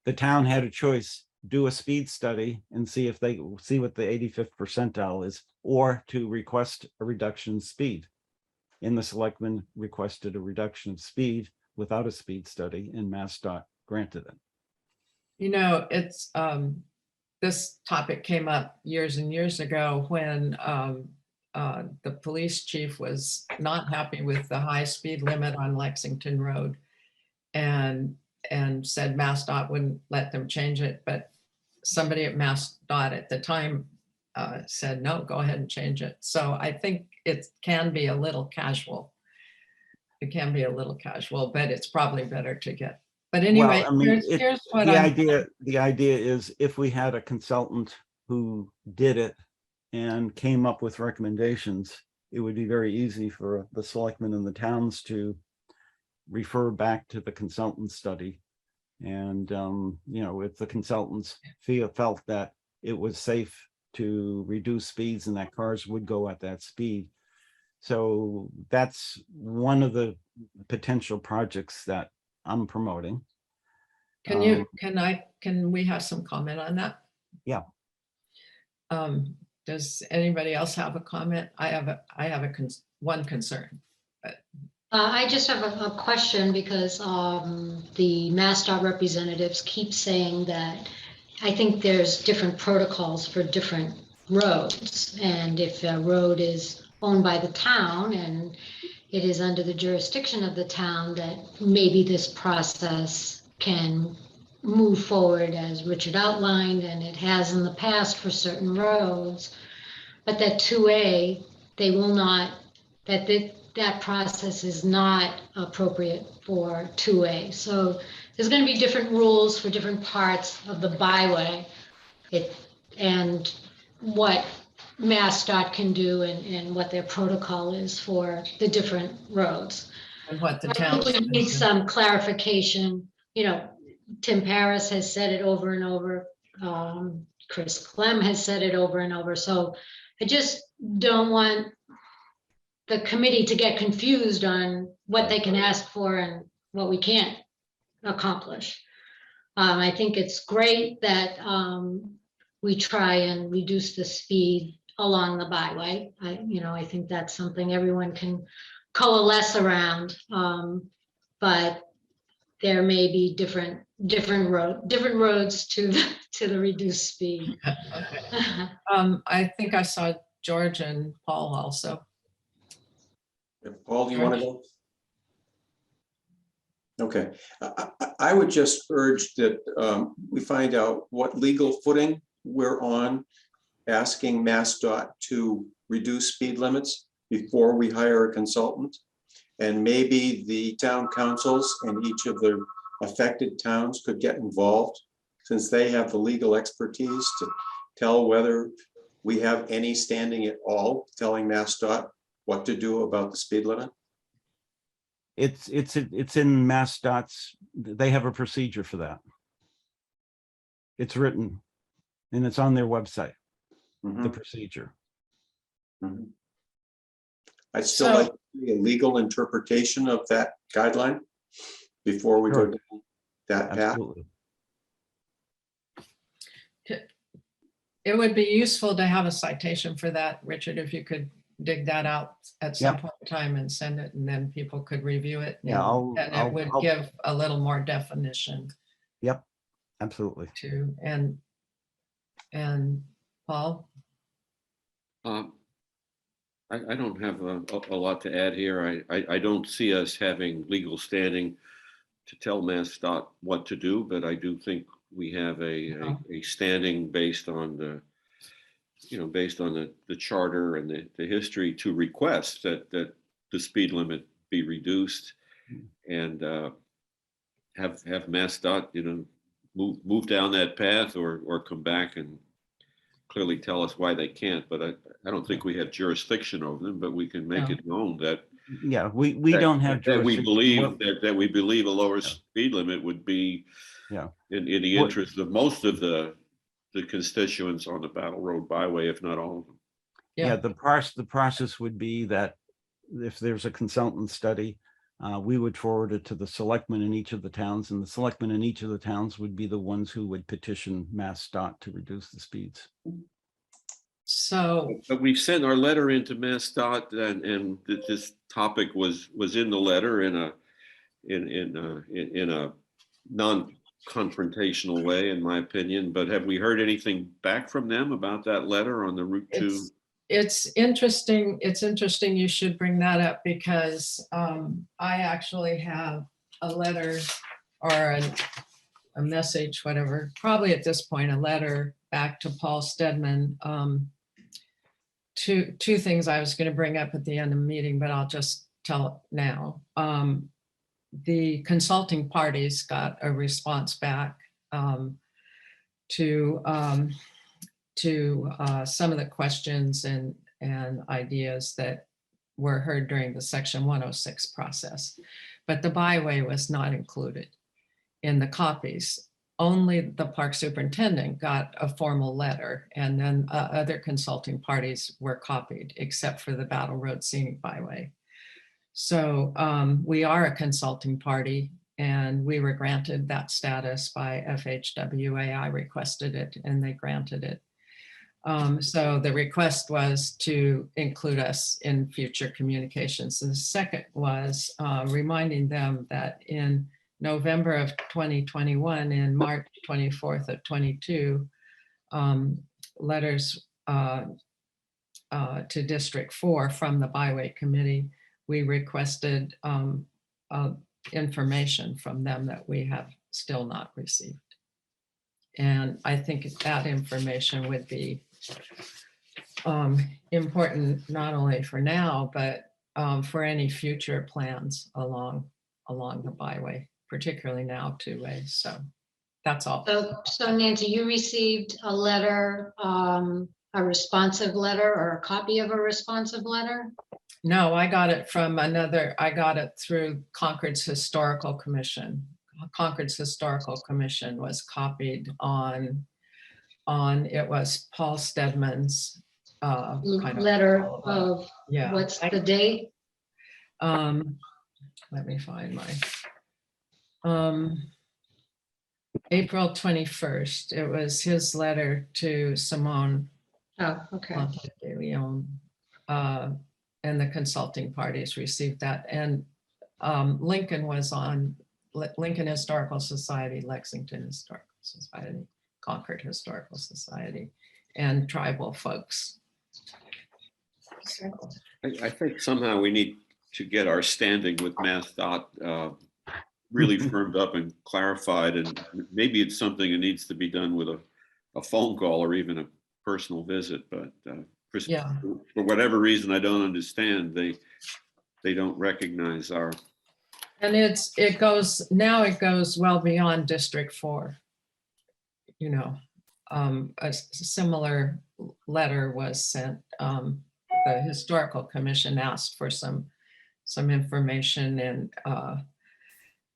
the town had a choice: do a speed study and see if they see what the 85th percentile is, or to request a reduction in speed. And the selectmen requested a reduction of speed without a speed study, and MassDOT granted it. It's this topic came up years and years ago when the police chief was not happy with the high speed limit on Lexington Road and said MassDOT wouldn't let them change it. But somebody at MassDOT at the time said, no, go ahead and change it. So I think it can be a little casual. It can be a little casual, but it's probably better to get. But anyway, Well, I mean, here's what the idea is if we had a consultant who did it and came up with recommendations, it would be very easy for the selectmen and the towns to refer back to the consultant study. And, if the consultants felt that it was safe to reduce speeds and that cars would go at that speed. So that's one of the potential projects that I'm promoting. can we have some comment on that? Yeah. Does anybody else have a comment? I have one concern. I just have a question because the MassDOT representatives keep saying that I think there's different protocols for different roads. And if a road is owned by the town and it is under the jurisdiction of the town, that maybe this process can move forward as Richard outlined, and it has in the past for certain roads. But that 2A, they will not, that that process is not appropriate for 2A. So there's going to be different rules for different parts of the byway. And what MassDOT can do and what their protocol is for the different roads. And what the I town. think we need some clarification. You know, Tim Paris has said it over and over. Chris Clem has said it over and over. So I just don't want the committee to get confused on what they can ask for and what we can't accomplish. I think it's great that we try and reduce the speed along the byway. I think that's something everyone can coalesce around. But there may be different roads to the reduced speed. Okay. I think I saw George and Paul also. Paul, do you want to go? Okay, I would just urge that we find out what legal footing we're on, asking MassDOT to reduce speed limits before we hire a consultant. And maybe the town councils in each of the affected towns could get involved, since they have the legal expertise to tell whether we have any standing at all telling MassDOT what to do about the speed limit. It's in MassDOT's, they have a procedure for that. It's written and it's on their website, the procedure. I'd still like to see a legal interpretation of that guideline before we go down that path. Absolutely. It would be useful to have a citation for that, Richard, if you could dig that out at some point in time and send it, and then people could review it. Yeah, and it would give a little more definition. Yep, absolutely. To and Paul? I don't have a lot to add here. I don't see us having legal standing to tell MassDOT what to do, but I do think we have a standing based on the, based on the charter and the history to request that the speed limit be reduced, and have MassDOT, move down that path or come back and clearly tell us why they can't. But I don't think we have jurisdiction over them, but we can make it known that. Yeah, we don't have that we jurisdiction. believe that we believe a lower speed limit would be in the interest of most of the constituents on the Battle Road Byway, if not all of them. Yeah, the process would be that if there's a consultant study, we would forward it to the selectmen in each of the towns, and the selectmen in each of the towns would be the ones who would petition MassDOT to reduce the speeds. So, but we've sent our letter into MassDOT, and this topic was in the letter in a non-confrontational way, in my opinion. But have we heard anything back from them about that letter on the Route 2? It's interesting. It's interesting you should bring that up, because I actually have a letter or a message, whatever, probably at this point, a letter back to Paul Stedman. Two things I was going to bring up at the end of the meeting, but I'll just tell it now. The consulting parties got a response back to some of the questions and ideas that were heard during the Section 106 process, but the byway was not included in the copies. Only the park superintendent got a formal letter, and then other consulting parties were copied, except for the Battle Road Scenic Byway. So we are a consulting party, and we were granted that status by FHWA. I requested it and they granted it. So the request was to include us in future communications. And the second was reminding them that in November of 2021 and March 24th of 22, letters to District 4 from the Byway Committee, we requested information from them that we have still not received. And I think that information would be important not only for now, but for any future plans along the byway, particularly now two-way. So that's all. So Nancy, you received a letter, a responsive letter or a copy of a responsive letter? No, I got it from I got it through Concord's Historical Commission. Concord's Historical Commission was copied on it was Paul Stedman's kind of Letter follow-up. of, Yeah. what's the date? Let me find my April 21st. It was his letter to Simone Oh, okay. de Leon, and the consulting parties received that. And Lincoln was on Lincoln Historical Society, Lexington Historical Society, Concord Historical Society, and tribal folks. So, I think somehow we need to get our standing with MassDOT really firmed up and clarified, and maybe it's something that needs to be done with a phone call or even a personal visit, but for whatever reason I don't understand, they don't recognize our. and it goes well beyond District 4. You know, a similar letter was sent. The Historical Commission asked for some information and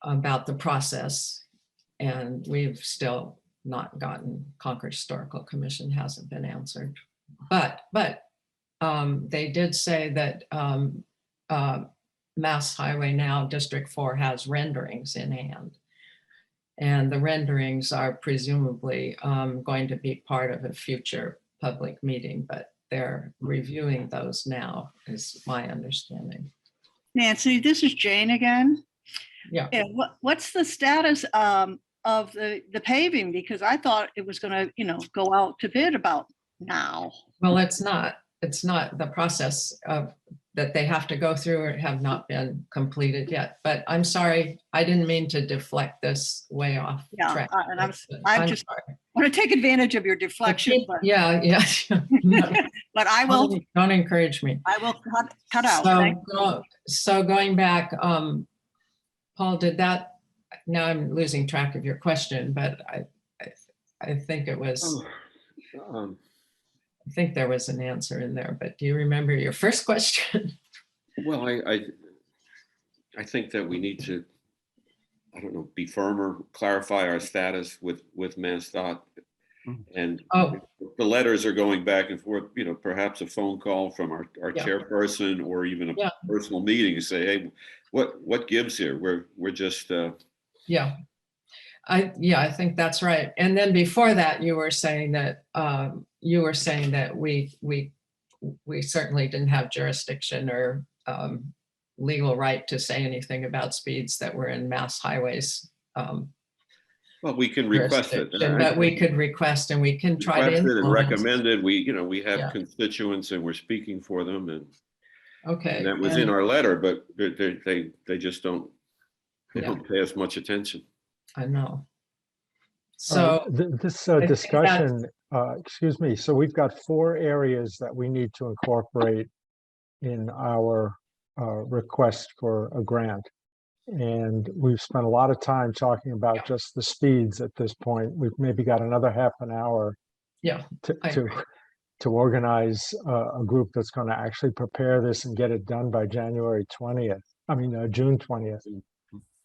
about the process, and we've still not gotten. Concord Historical Commission hasn't been answered, but they did say that Mass Highway Now District 4 has renderings in hand, and the renderings are presumably going to be part of a future public meeting, but they're reviewing those now, is my understanding. Nancy, this is Jane again. Yeah. What's the status of the paving? Because I thought it was going to, go out to bid about now. Well, it's not the process of that they have to go through or have not been completed yet. But I'm sorry, I didn't mean to deflect this way off track. And I'm just sorry. Want to take advantage of your deflection. But, yeah. No, but I will. Don't encourage me. I will cut out. So going back, Paul, did that? Now I'm losing track of your question, but I think it was. I think there was an answer in there, but do you remember your first question? Well, I think that we need to, I don't know, be firmer, clarify our status with MassDOT. And the letters are going back and forth, perhaps a phone call from our chairperson or even a personal meeting to say, hey, what gives here? We're just. I think that's right. And then before that, you were saying that we certainly didn't have jurisdiction or legal right to say anything about speeds that were in Mass Highways. Well, we can request it. That we could request, and we can try to influence. And recommended. We have constituents, and we're speaking for them, and and that was in our letter, but they just don't don't pay us much attention. I know. So this discussion, excuse me. So we've got 4 areas that we need to incorporate in our request for a grant. And we've spent a lot of time talking about just the speeds at this point. We've maybe got another half an hour to organize a group that's going to actually prepare this and get it done by June 20th.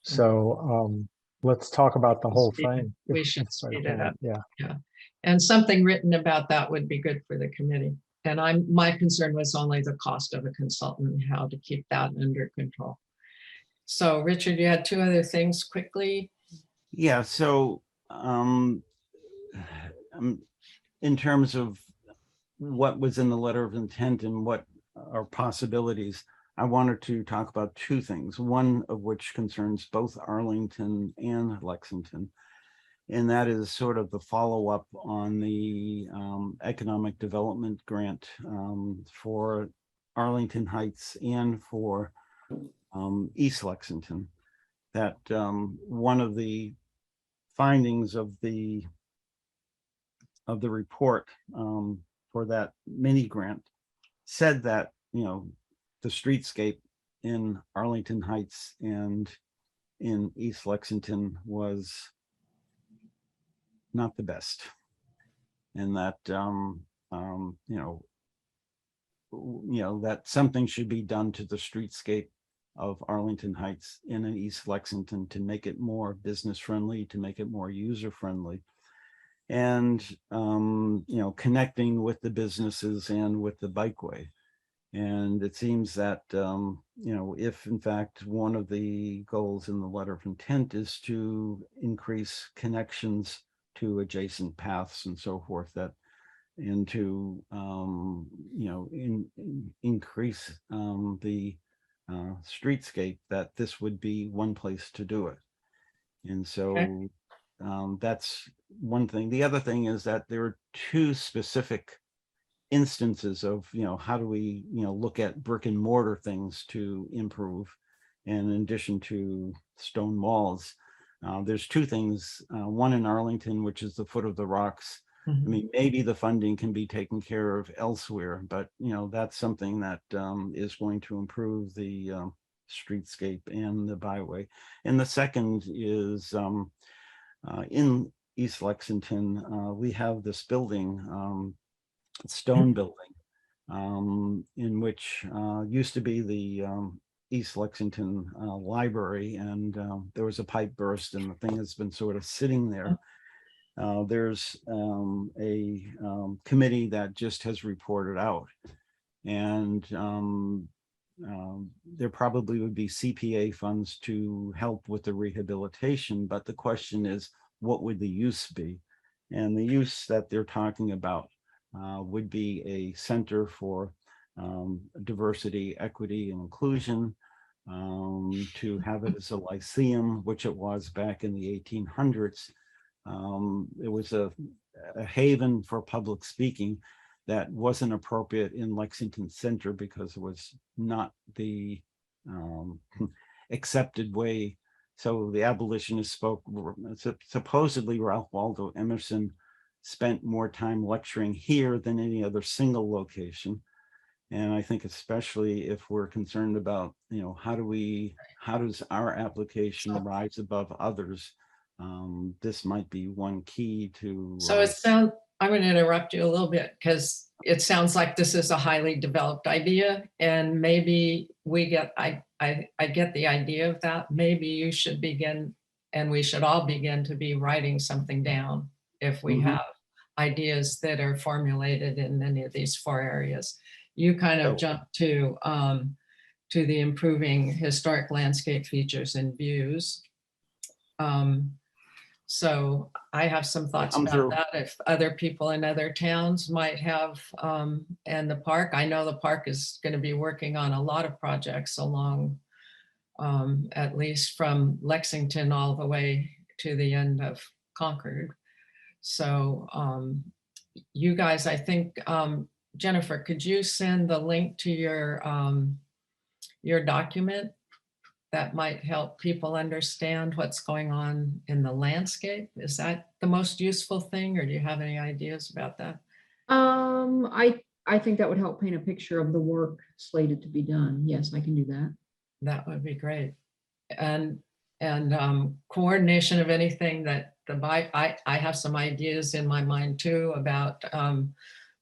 So let's talk about the whole thing. We should speed it up. Yeah. And something written about that would be good for the committee. And my concern was only the cost of a consultant and how to keep that under control. So Richard, you had 2 other things quickly. Yeah, so in terms of what was in the letter of intent and what are possibilities, I wanted to talk about 2 things, one of which concerns both Arlington and Lexington. And that is sort of the follow-up on the economic development grant for Arlington Heights and for East Lexington. That one of the findings of the report for that mini grant said that the streetscape in Arlington Heights and in East Lexington was not the best. And that, that something should be done to the streetscape of Arlington Heights and in East Lexington to make it more business friendly, to make it more user friendly. And, connecting with the businesses and with the bikeway. And it seems that, if in fact one of the goals in the letter of intent is to increase connections to adjacent paths and so forth, that and to increase the streetscape, that this would be one place to do it. And so that's one thing. The other thing is that there are two specific instances of, how do we, look at brick and mortar things to improve. And in addition to stone walls, there's two things, one in Arlington, which is the Foot of the Rocks. I mean, maybe the funding can be taken care of elsewhere, but, that's something that is going to improve the streetscape and the byway. And the second is in East Lexington, we have this building, stone building, in which used to be the East Lexington Library, and there was a pipe burst and the thing has been sort of sitting there. There's a committee that just has reported out, and there probably would be CPA funds to help with the rehabilitation, but the question is, what would the use be? And the use that they're talking about would be a center for diversity, equity, and inclusion, to have it as a lyceum, which it was back in the 1800s. It was a haven for public speaking that wasn't appropriate in Lexington Center because it was not the accepted way. So the abolitionists spoke, supposedly Ralph Waldo Emerson spent more time lecturing here than any other single location. And I think especially if we're concerned about, how does our application rise above others? This might be one key to. So I'm going to interrupt you a little bit because it sounds like this is a highly developed idea, and maybe I get the idea of that. Maybe you should begin, and we should all begin to be writing something down if we have ideas that are formulated in any of these four areas. You kind of jumped to the improving historic landscape features and views. So I have some thoughts about that. If other people in other towns might have, and the park, I know the park is going to be working on a lot of projects along, at least from Lexington all the way to the end of Concord. So you guys, I think, Jennifer, could you send the link to your document? That might help people understand what's going on in the landscape. Is that the most useful thing, or do you have any ideas about that? I think that would help paint a picture of the work slated to be done. Yes, I can do that. That would be great. And coordination of anything that I have some ideas in my mind too about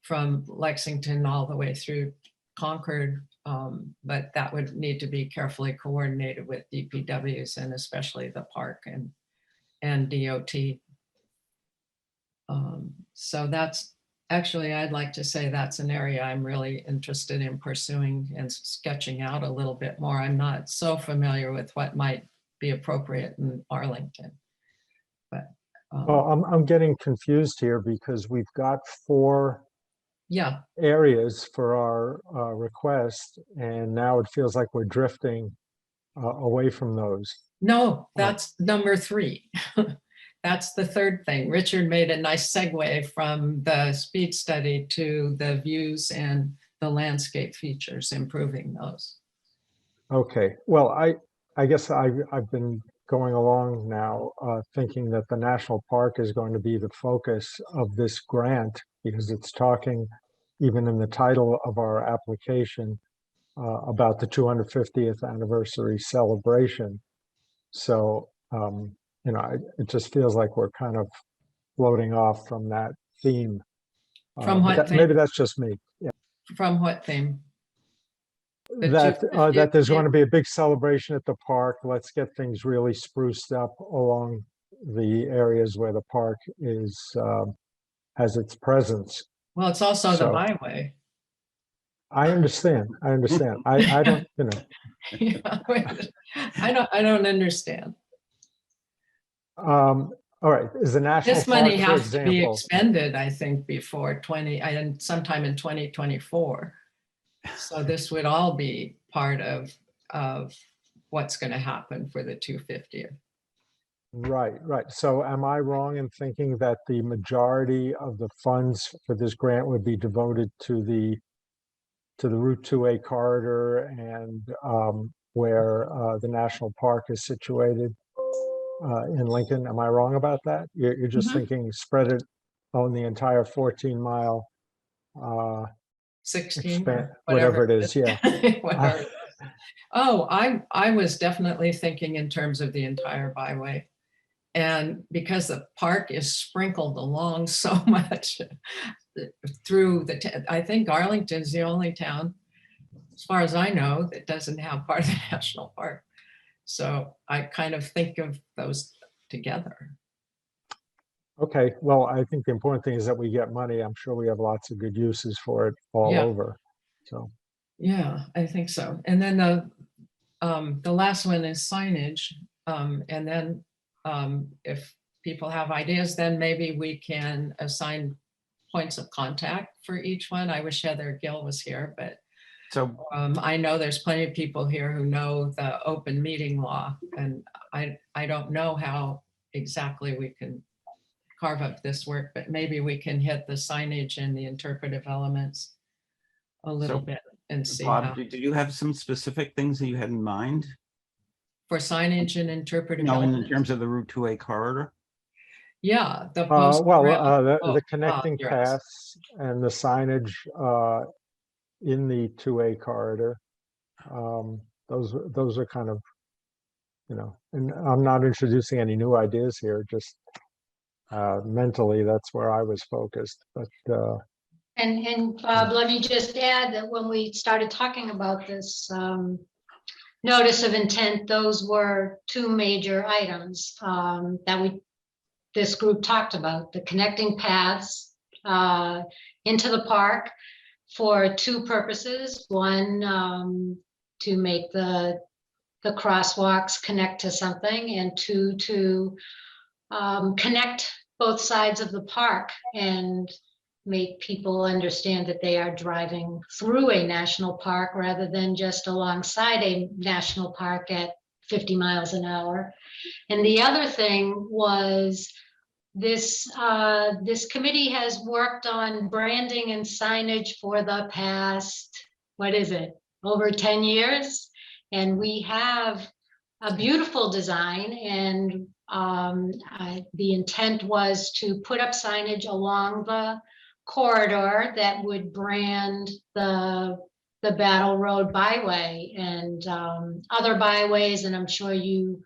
from Lexington all the way through Concord. But that would need to be carefully coordinated with DPWs and especially the park and DOT. So that's actually, I'd like to say that's an area I'm really interested in pursuing and sketching out a little bit more. I'm not so familiar with what might be appropriate in Arlington. But well, I'm getting confused here because we've got four areas for our request, and now it feels like we're drifting away from those. No, that's number 3. That's the third thing. Richard made a nice segue from the speed study to the views and the landscape features, improving those. Okay, well, I guess I've been going along now thinking that the national park is going to be the focus of this grant, because it's talking, even in the title of our application, about the 250th anniversary celebration. So, you know, it just feels like we're kind of floating off from that theme. From But what that- theme? maybe that's just me. Yeah. From what theme? The That 250th there's going to theme? be a big celebration at the park. Let's get things really spruced up along the areas where the park is has its presence. Well, it's also the So- byway. I understand. I don't, you know. Yeah, I don't understand. All right, is the national This park, money for has to be example, expended, I think, before and sometime in 2024. So this would all be part of what's going to happen for the 250th. right. So am I wrong in thinking that the majority of the funds for this grant would be devoted to the Route 2A corridor and where the national park is situated in Lincoln? Am I wrong about that? You're just Mhm. thinking spread it on the entire 14-mile 16 span, or whatever it is, yeah. Whatever it is. Oh, I was definitely thinking in terms of the entire byway. And because the park is sprinkled along so much through I think Arlington's the only town, as far as I know, that doesn't have part of the national park. So I kind of think of those together. Okay, well, I think the important thing is that we get money. I'm sure we have lots of good uses for it all Yeah. over. So, Yeah, I think so. And then the last one is signage. And then if people have ideas, then maybe we can assign points of contact for each one. I wish Heather Gill was here, but So I know there's plenty of people here who know the open meeting law, and I don't know how exactly we can carve up this work, but maybe we can hit the signage and the interpretive elements a little bit and see how. Bob, did you have some specific things that you had in mind? For signage and interpretive No, in elements. terms of the Route 2A corridor? Yeah, the post. the connecting paths and the signage in the 2A corridor. Those are kind of, you know, and I'm not introducing any new ideas here, just mentally, that's where I was focused. But And Bob, let me just add that when we started talking about this notice of intent, those were two major items that this group talked about: the connecting paths into the park for two purposes. One, to make the crosswalks connect to something, and two, to connect both sides of the park and make people understand that they are driving through a national park rather than just alongside a national park at 50 miles an hour. And the other thing was this committee has worked on branding and signage for the past, what is it, over 10 years? And we have a beautiful design, and the intent was to put up signage along the corridor that would brand the Battle Road Byway and other byways, and I'm sure you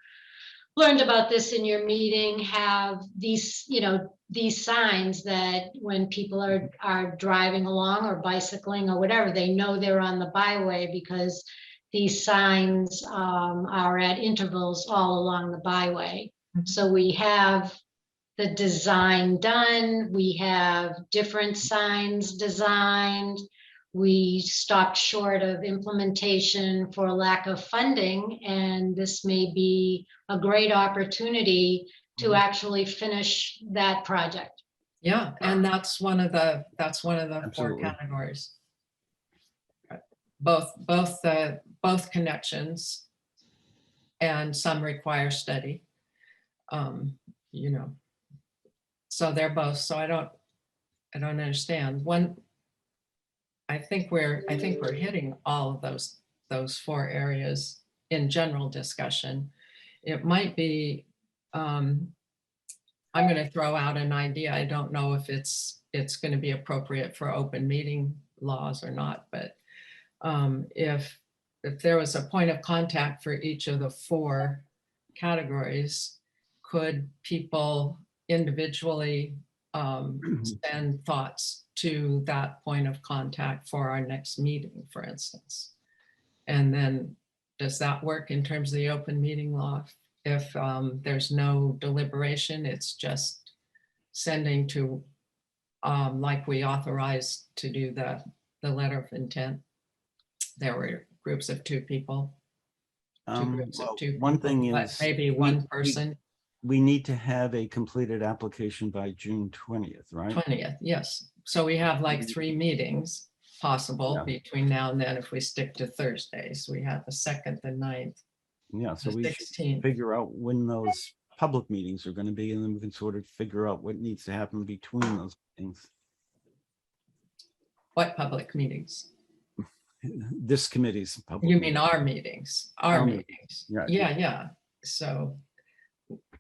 learned about this in your meeting, have these, you know, these signs that when people are driving along or bicycling or whatever, they know they're on the byway because these signs are at intervals all along the byway. So we have the design done, we have different signs designed. We stopped short of implementation for lack of funding, and this may be a great opportunity to actually finish that project. Yeah, and that's one of the Absolutely. 4 categories. Both connections, and some require study. You know, so they're both. So I don't understand. I think we're hitting all of those 4 areas in general discussion. It might be. I'm going to throw out an idea. I don't know if it's going to be appropriate for open meeting laws or not, but if if there was a point of contact for each of the 4 categories, could people individually send thoughts to that point of contact for our next meeting, for instance? And then does that work in terms of the open meeting law? If there's no deliberation, it's just sending to, like we authorized to do the letter of intent. There were groups of 2 people. Groups of Well, 2 one people, thing but is maybe one person. We need to have a completed application by June 20th, right? 20th, yes. So we have like 3 meetings possible Yeah. between now and then if we stick to Thursdays. We have the 2nd, the 9th, Yeah, so the we should 16th. figure out when those public meetings are going to be, and then we can sort of figure out what needs to happen between those things. What public meetings? This committee's public. You mean our meetings? Our Our meetings. right. Yeah. So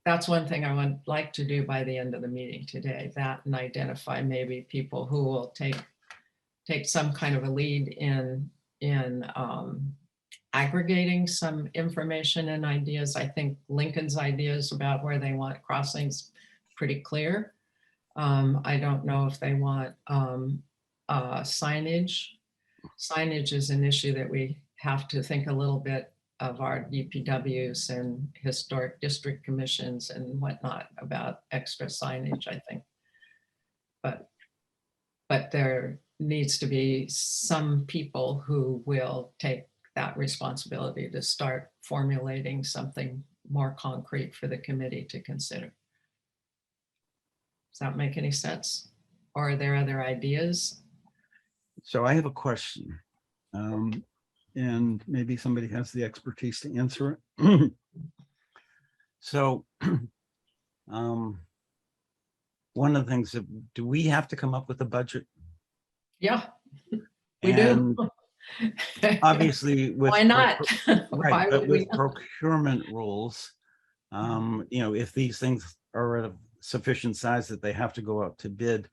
that's one thing I would like to do by the end of the meeting today, that and identify maybe people who will take some kind of a lead in aggregating some information and ideas. I think Lincoln's ideas about where they want crossings pretty clear. I don't know if they want signage. Signage is an issue that we have to think a little bit of our DPWs and historic district commissions and whatnot about extra signage, I think. But there needs to be some people who will take that responsibility to start formulating something more concrete for the committee to consider. Does that make any sense? Or are there other ideas? So I have a question. And maybe somebody has the expertise to answer it. So one of the things that, do we have to come up with a budget? Yeah, we And do. obviously with Why not? right, Why but would we with not? procurement rules, if these things are of sufficient size that they have to go out to bid,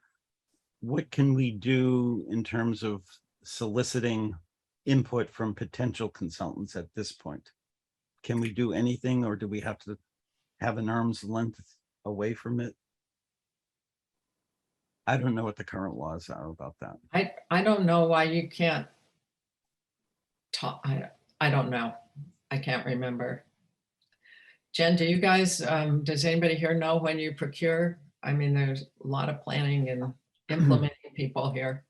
what can we do in terms of soliciting input from potential consultants at this point? Can we do anything, or do we have to have an arm's length away from it? I don't know what the current laws are about that. I don't know why you can't talk. I don't know. I can't remember. Jen, do you guys, does anybody here know when you procure? I mean, there's a lot of planning and implementing people here.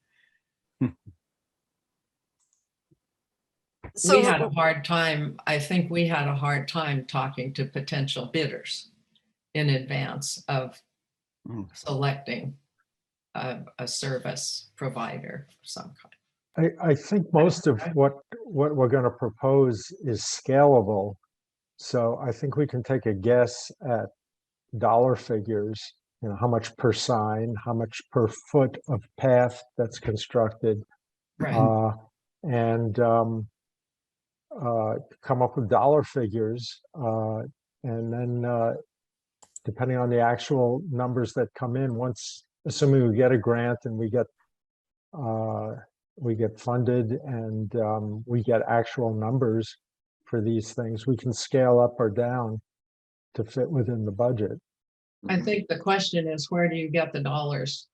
So We had a hard time, I think we had a hard time talking to potential bidders in advance of selecting a service provider of some kind. I think most of what we're going to propose is scalable. So I think we can take a guess at dollar figures, how much per sign, how much per foot of path that's constructed, Right. and come up with dollar figures. And then depending on the actual numbers that come in, assuming we get a grant and we get funded and we get actual numbers for these things, we can scale up or down to fit within the budget. I think the question is, where do you get the dollars,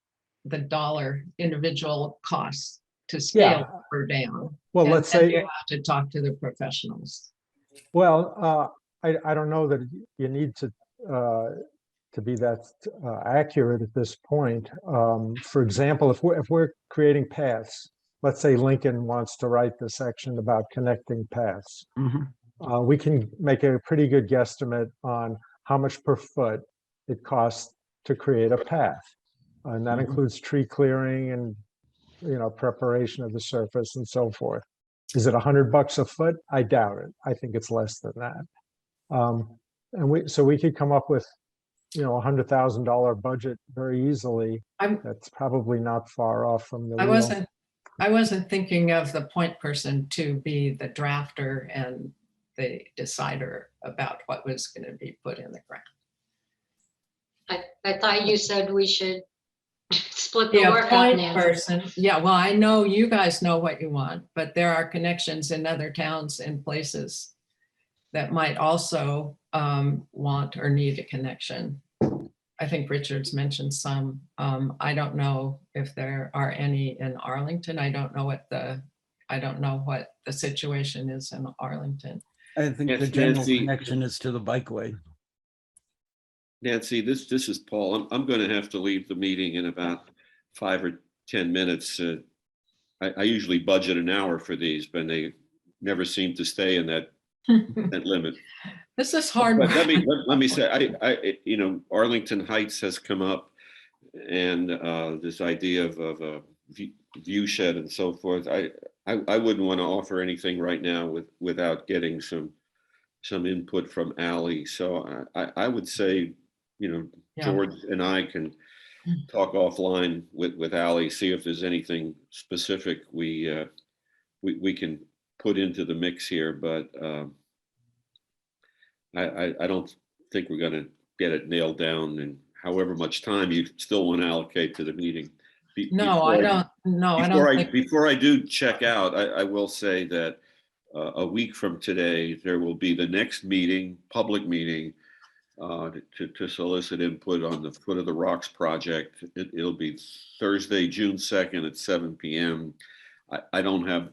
the dollar individual costs to scale up or down? Well, And let's then say you have to talk to the professionals. Well, I don't know that you need to be that accurate at this point. For example, if we're creating paths, let's say Lincoln wants to write the section about connecting paths. We can make a pretty good guesstimate on how much per foot it costs to create a path, and that includes tree clearing and preparation of the surface and so forth. Is it $100 a foot? I doubt it. I think it's less than that. And so we could come up with $100,000 budget very easily. That's probably not far off from the real. I wasn't thinking of the point person to be the drafter and the decider about what was going to be put in the grant. I thought you said we should split the The work up, point Nancy. person, yeah, well, I know you guys know what you want, but there are connections in other towns and places that might also want or need a connection. I think Richard's mentioned some. I don't know if there are any in Arlington. I don't know what the situation is in Arlington. I think Yes, the general Nancy. connection is to the bikeway. Nancy, this is Paul. I'm going to have to leave the meeting in about 5 or 10 minutes. I usually budget an hour for these, but they never seem to stay in that limit. This is hard. But let me say, Arlington Heights has come up, and this idea of a view shed and so forth. I wouldn't want to offer anything right now without getting some input from Ally. So I would say, Yeah. George and I can talk offline with Ally, see if there's anything specific we can put into the mix here, but I don't think we're going to get it nailed down, and however much time you still want to allocate to the meeting. No, I don't. No, I don't think. Before I do check out, I will say that a week from today, there will be the next meeting, public meeting, to solicit input on the Foot of the Rocks project. It'll be Thursday, June 2nd at 7 p.m. I don't have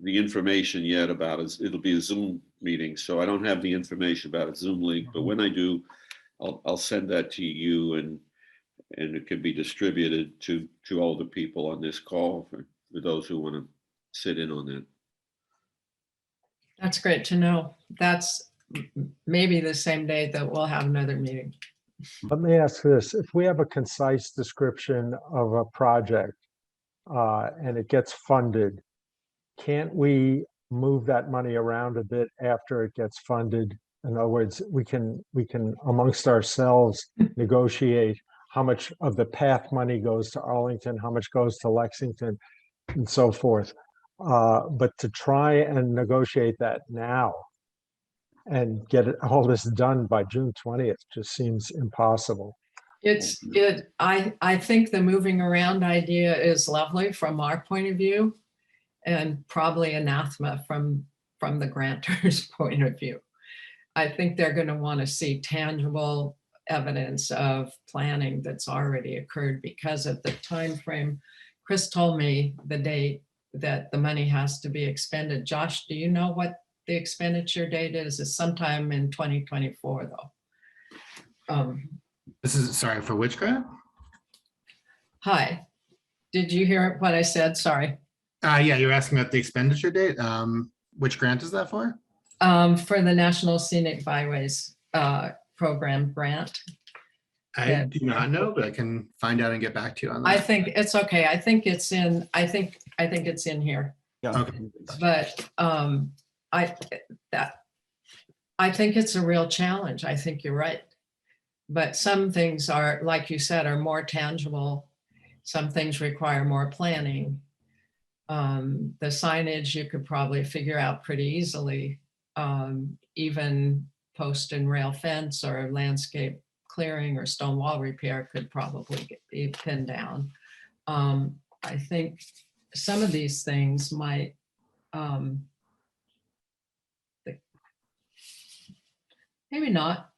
the information yet about it. It'll be a Zoom meeting, so I don't have the information about a Zoom link, but when I do, I'll send that to you, and it can be distributed to all the people on this call for those who want to sit in on that. That's great to know. That's maybe the same day that we'll have another meeting. Let me ask this, if we have a concise description of a project and it gets funded, can't we move that money around a bit after it gets funded? In other words, we can amongst ourselves negotiate how much of the path money goes to Arlington, how much goes to Lexington, and so forth. But to try and negotiate that now and get all this done by June 20th just seems impossible. I think the moving around idea is lovely from our point of view, and probably anathema from the grantor's point of view. I think they're going to want to see tangible evidence of planning that's already occurred because of the time frame. Chris told me the date that the money has to be expended. Josh, do you know what the expenditure date is? It's sometime in 2024 though. This is, sorry, for which grant? Hi, did you hear what I said? Sorry. Yeah, you're asking about the expenditure date. Which grant is that for? For the National Scenic Byways program grant. I do not know, but I can find out and get back to you on that. I think it's okay. I think it's in, I think it's in here. Yeah. Okay. But I think it's a real challenge. I think you're right. But some things are, like you said, are more tangible. Some things require more planning. The signage you could probably figure out pretty easily. Even post and rail fence or landscape clearing or stone wall repair could probably be pinned down. I think some of these things might maybe not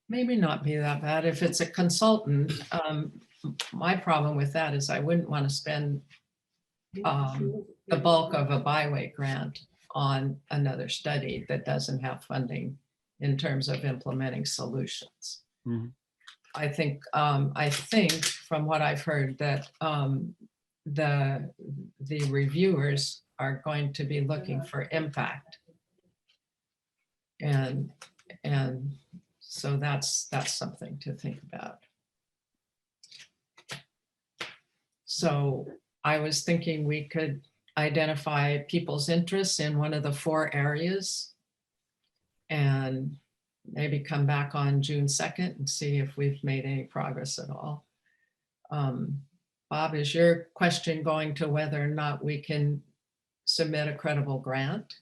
be that bad. If it's a consultant, my problem with that is I wouldn't want to spend the bulk of a byway grant on another study that doesn't have funding in terms of implementing solutions. Mhm. I think from what I've heard that the reviewers are going to be looking for impact. And so that's something to think about. So I was thinking we could identify people's interests in one of the 4 areas and maybe come back on June 2nd and see if we've made any progress at all. Bob, is your question going to whether or not we can submit a credible grant?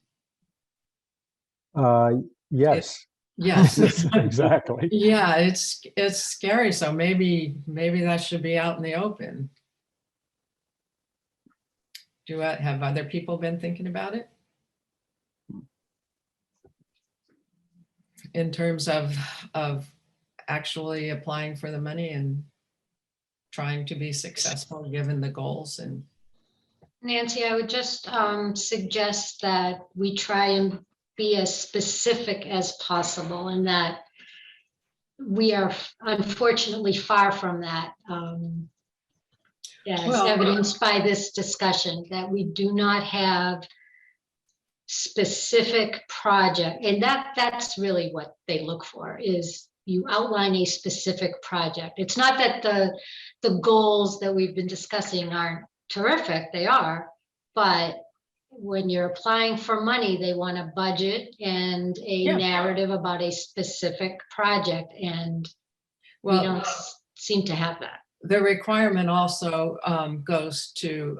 Yes, Yes. Exactly. Yeah, it's scary. So maybe that should be out in the open. Have other people been thinking about it? In terms of actually applying for the money and trying to be successful given the goals and. Nancy, I would just suggest that we try and be as specific as possible, and that we are unfortunately far from that, as Well, evidenced by this discussion, that we do not have specific project, and that's really what they look for, is you outline a specific project. It's not that the goals that we've been discussing aren't terrific, they are, but when you're applying for money, they want a budget and a narrative about a specific project, and we don't seem to have that. The requirement also goes to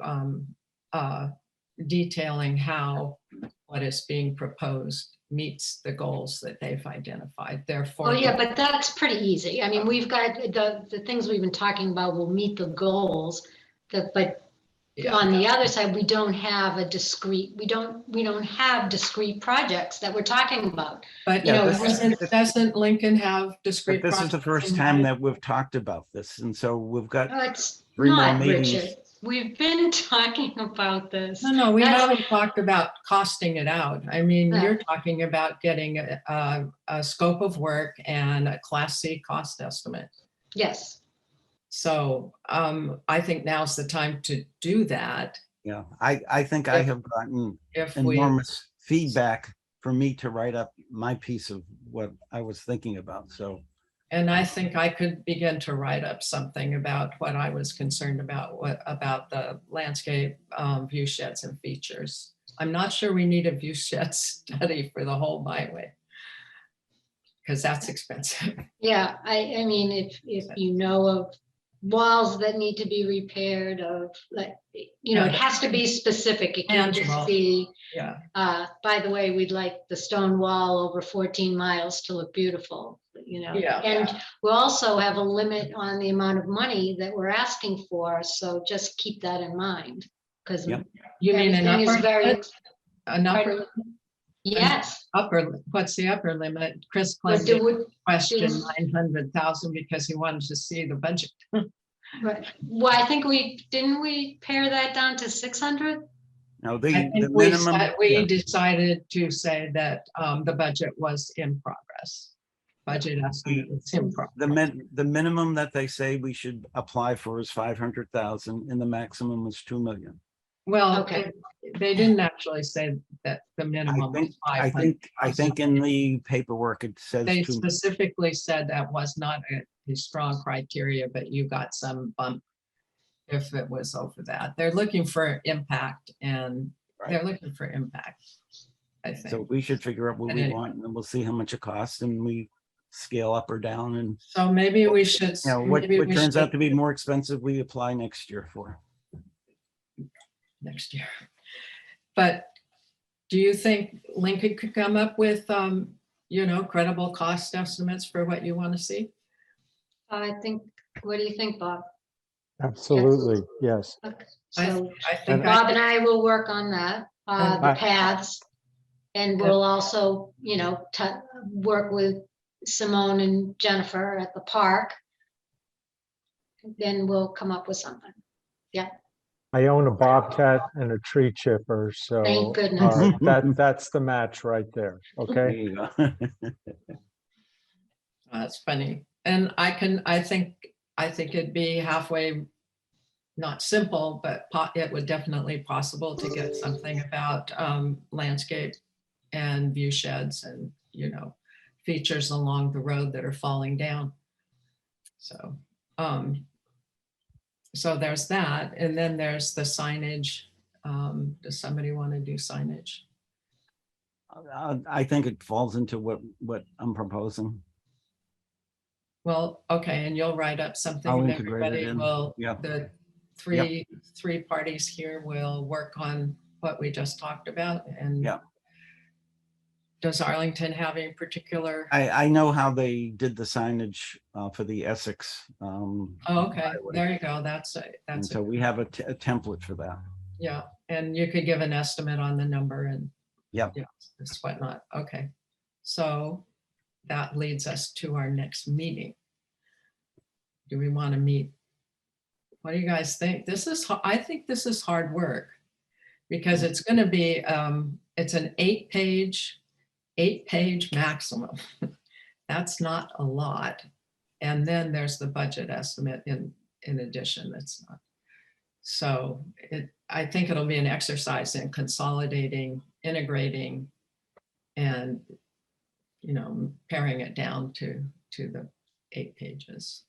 detailing how what is being proposed meets the goals that they've identified. Therefore, Oh yeah, but that's pretty easy. I mean, we've got the things we've been talking about will meet the goals, but on the other side, we don't have a discrete, we don't have discrete projects that we're talking about. But You know, doesn't Lincoln have discrete But this is projects the first in time mind? that we've talked about this, and so we've got it's 3 more not, meetings. Richard. We've been talking about this. No, we That's- haven't talked about costing it out. I mean, Yeah. you're talking about getting a scope of work and a Class C cost estimate. Yes. So I think now's the time to do that. Yeah, I think I have gotten If we, enormous feedback for me to write up my piece of what I was thinking about, so. and I think I could begin to write up something about what I was concerned about, about the landscape view sheds and features. I'm not sure we need a view shed study for the whole byway, because that's expensive. Yeah, I mean, if you know of walls that need to be repaired, of like, you know, it has to be specific. It can't just Tangible. be, Yeah. by the way, we'd like the stone wall over 14 miles to look beautiful, you know. Yeah. And we also have a limit on the amount of money that we're asking for, so just keep that in mind, because Yep. You mean an everything is upper very, limit? An upper, pardon? Yes. what's the upper limit? Chris But claimed would- question does- 900,000 because he wanted to see the budget. Right. Well, I think didn't we pare that down to 600? Now, I the think minimum. we decided to say that the budget was in progress. Budget estimate was in progress. The minimum that they say we should apply for is 500,000 and the maximum is 2 million. Well, Okay. they didn't actually say that the I minimum was think, I 500,000. think in the paperwork it says They 2. specifically said that was not a strong criteria, but you got some bump if it was over that. They're looking for impact, and they're looking for impact, I think. So we should figure out what At we any want, and then we'll see how much it costs, and we scale up or down, and So maybe we should. you know, what maybe we turns out should to be more expensive, we apply next year for. next year. But do you think Lincoln could come up with, you know, credible cost estimates for what you want to see? I think, what do you think, Bob? Absolutely, yes. Okay. I So think Bob and I will work on that, And the I- paths. And we'll also, you know, work with Simone and Jennifer at the park. Then we'll come up with something. I own a bobcat and a tree chipper, so Thank goodness. that's the match right there, There okay? you go. That's funny. And I think it'd be halfway, not simple, but it would definitely possible to get something about landscape and view sheds and, you know, features along the road that are falling down. So, so there's that. And then there's the signage. Does somebody want to do signage? I think it falls into what I'm proposing. Well, okay, and you'll write up something I'll and integrate it everybody in. will, Yeah. the three parties here will work on what we just talked about and Yeah. does Arlington have any particular? I know how they did the signage for the Essex. Oh, okay, Byway. there you go. And so we have a template for that. Yeah, and you could give an estimate on the number and Yep. yeah, this whatnot. Okay, so that leads us to our next meeting. Do we want to meet? What do you guys think? I think this is hard work because it's going to be, it's an 8-page maximum. That's not a lot. And then there's the budget estimate in addition. That's not. So I think it'll be an exercise in consolidating, integrating, and, you know, paring it down to the 8 pages.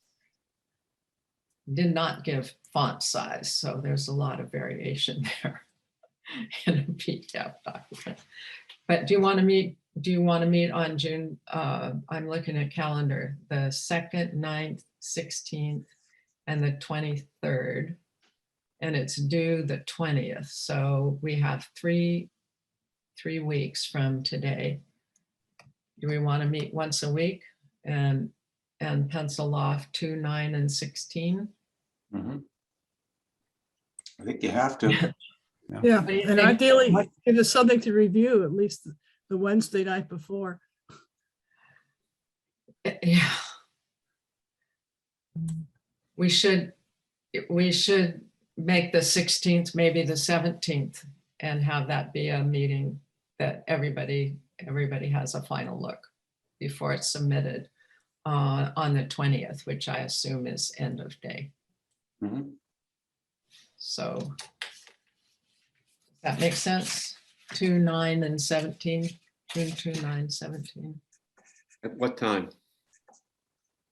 Did not give font size, so there's a lot of variation there in a PDF document. But do you want to meet on June? I'm looking at calendar, the 2nd, 9th, 16th, and the 23rd. And it's due the 20th. So we have three weeks from today. Do we want to meet once a week and pencil off 2, 9, and 16? Mhm. I think you have to. Yeah, What do you and think? ideally, if there's something to review, at least the Wednesday night before. Yeah. We should make the 16th, maybe the 17th, and have that be a meeting that everybody has a final look before it's submitted on the 20th, which I assume is end of day. Mhm. So that makes sense. 2, 9, and 17. June 2, 9, 17. At what time?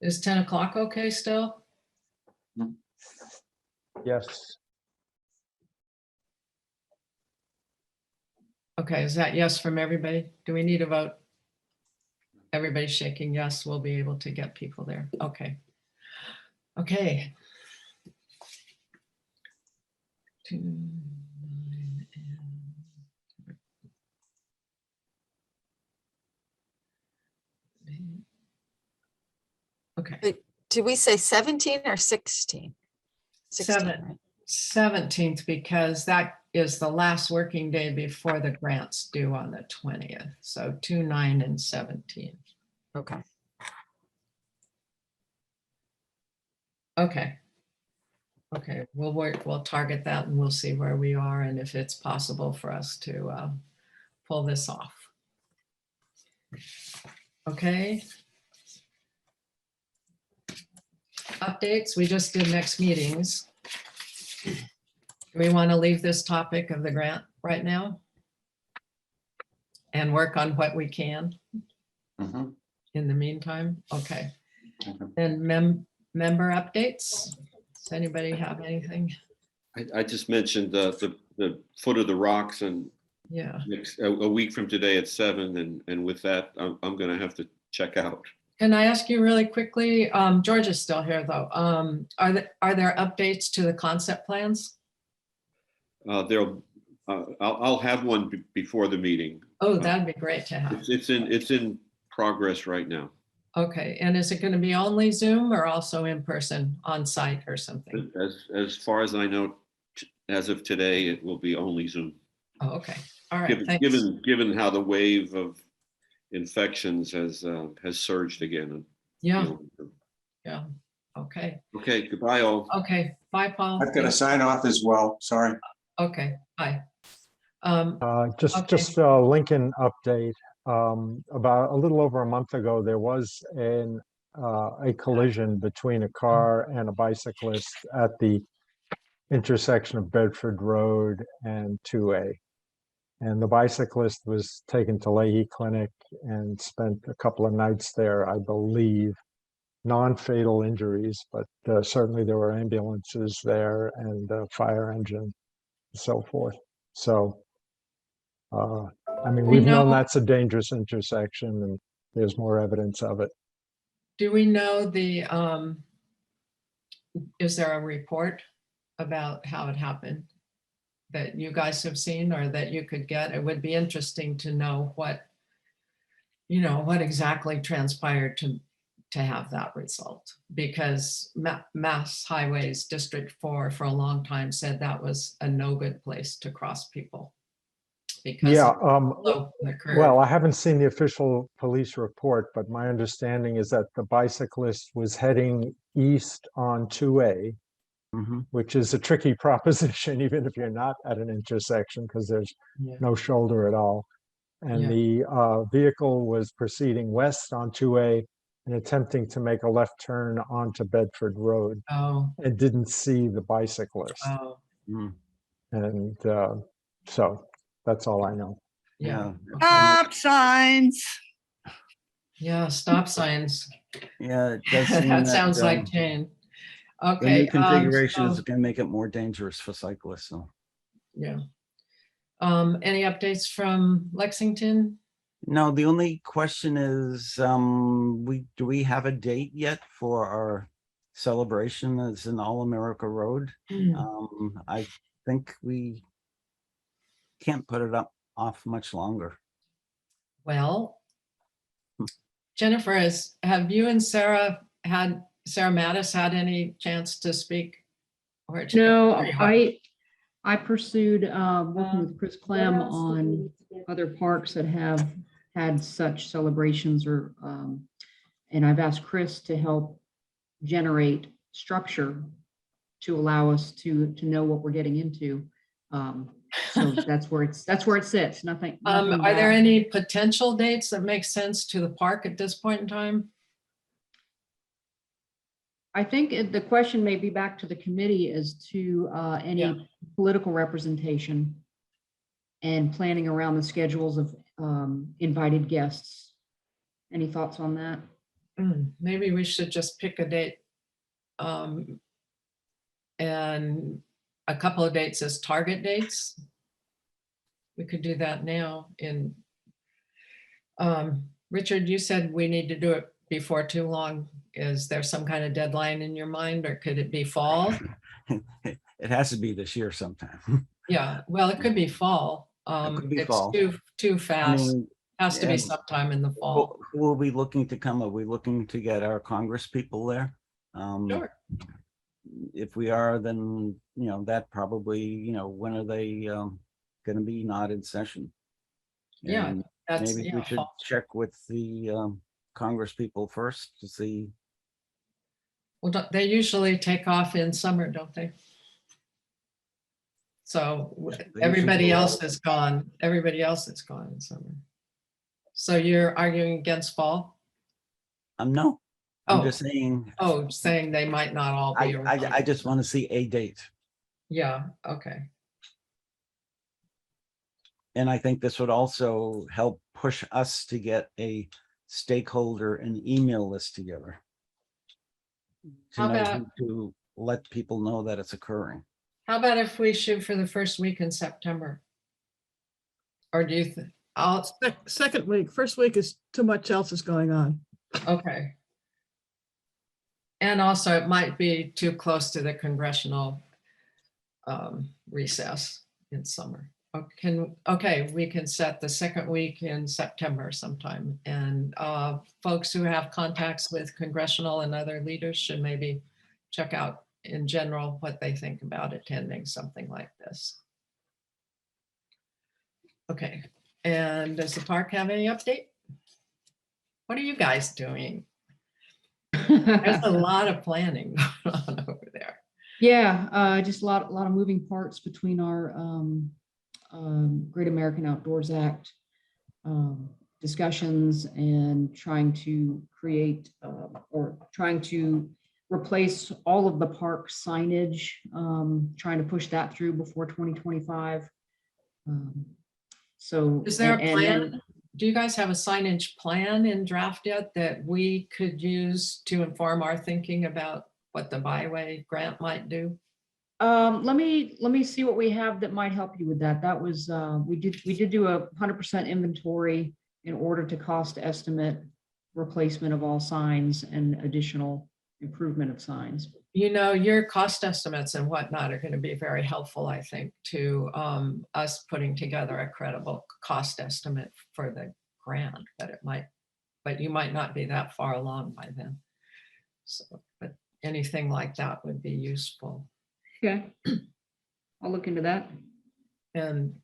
Is 10 o'clock okay still? Yes. Okay, is that yes from everybody? Do we need a vote? Everybody's shaking yes, we'll be able to get people there. Okay. Okay. 2, 9, and- Okay. Did we say 17 or 16? 16, Seven. right? 17th, because that is the last working day before the grants due on the 20th. So 2, 9, and 17. Okay. Okay. Okay, we'll target that and we'll see where we are and if it's possible for us to pull this off. Okay. Updates, we just did next meetings. Do we want to leave this topic of the grant right now? And work on what we can Mhm. in the meantime? Okay. Mhm. And member updates? Does anybody have anything? I just mentioned the foot of the rocks and Yeah. a week from today at 7, and with that, I'm going to have to check out. Can I ask you really quickly? George is still here though. Are there updates to the concept plans? I'll have one before the meeting. Oh, that'd be great to have. It's in progress right now. Okay, and is it going to be only Zoom or also in person on site or something? As far as I know, as of today, it will be only Zoom. Oh, okay, all right, thanks. Given how the wave of infections has surged again. Yeah, yeah, okay. Okay, goodbye all. Okay, bye, Paul. I've got to sign off as well. Sorry. Okay, bye. Just a Lincoln update. About a little over a month ago, there was a collision between a car and a bicyclist at the intersection of Bedford Road and 2A. And the bicyclist was taken to Leahy Clinic and spent a couple of nights there, I believe. Non-fatal injuries, but certainly there were ambulances there and a fire engine and so forth. So, I mean, we've known that's a dangerous intersection and there's more evidence of it. Do we know is there a report about how it happened that you guys have seen or that you could get? It would be interesting to know what you know, what exactly transpired to have that result, because Mass Highways District 4 for a long time said that was a no good place to cross people. Because Yeah, of the curve. well, I haven't seen the official police report, but my understanding is that the bicyclist was heading east on 2A, Mhm. which is a tricky proposition, even if you're not at an intersection, because there's Yeah. no shoulder at all. And Yeah. the vehicle was proceeding west on 2A and attempting to make a left turn onto Bedford Road Oh, and didn't see the bicyclist. oh, Mm. And so that's all I know. yeah. Yeah. Stop signs. Yeah, stop signs. Yeah, it does seem That that sounds like Jane. the Okay. new configuration is so- going to make it more dangerous for cyclists. So. Yeah. Any updates from Lexington? No, the only question is, do we have a date yet for our celebration as an All America Road? I think we can't put it off much longer. Well, Jennifer, have you and Sarah Mattis had any chance to speak? No, I pursued working with Chris Clem on other parks that have had such celebrations, or and I've asked Chris to help generate structure to allow us to know what we're getting into. So that's where it sits. Nothing. Are there any potential dates that make sense to the park at this point in time? I think the question may be back to the committee as to any political representation and planning around the schedules of invited guests. Any thoughts on that? Maybe we should just pick a date and a couple of dates as target dates. We could do that now. Richard, you said we need to do it before too long. Is there some kind of deadline in your mind, or could it be fall? It has to be this year sometime. Yeah, well, it could be fall. It could be It's fall. too fast. mean, Has to be sometime in the fall. We'll be looking to come. Are we looking to get our Congress people there? Sure. If we are, then that probably when are they going to be not in session? Yeah, And that's maybe we should fall. check with the Congress people first to see. Well, they usually take off in summer, don't they? So everybody else is gone. Everybody else is gone in summer. So you're arguing against fall? No, I'm just saying. Oh, saying they might not all be around. I just want to see a date. Yeah, okay. And I think this would also help push us to get a stakeholder and email list together. To let people know that it's occurring. How about if we shoot for the first week in September? Or do you think, Second week, first week is too much else is going on. okay. And also it might be too close to the congressional recess in summer. Okay, we can set the second week in September sometime. And folks who have contacts with congressional and other leaders should maybe check out in general what they think about attending something like this. Okay, and does the park have any update? What are you guys doing? There's a lot of planning going on over there. Yeah, just a lot of moving parts between our Great American Outdoors Act discussions and trying to create or trying to replace all of the park signage, trying to push that through before 2025. So is there a plan? Do you guys have a signage plan in draft yet that we could use to inform our thinking about what the Byway grant might do? Let me see what we have that might help you with that. That was we did do a 100% inventory in order to cost estimate replacement of all signs and additional improvement of signs. Your cost estimates and whatnot are going to be very helpful, I think, to us putting together a credible cost estimate for the grant, but it might but you might not be that far along by then. So, but anything like that would be useful. Okay. I'll look into that. And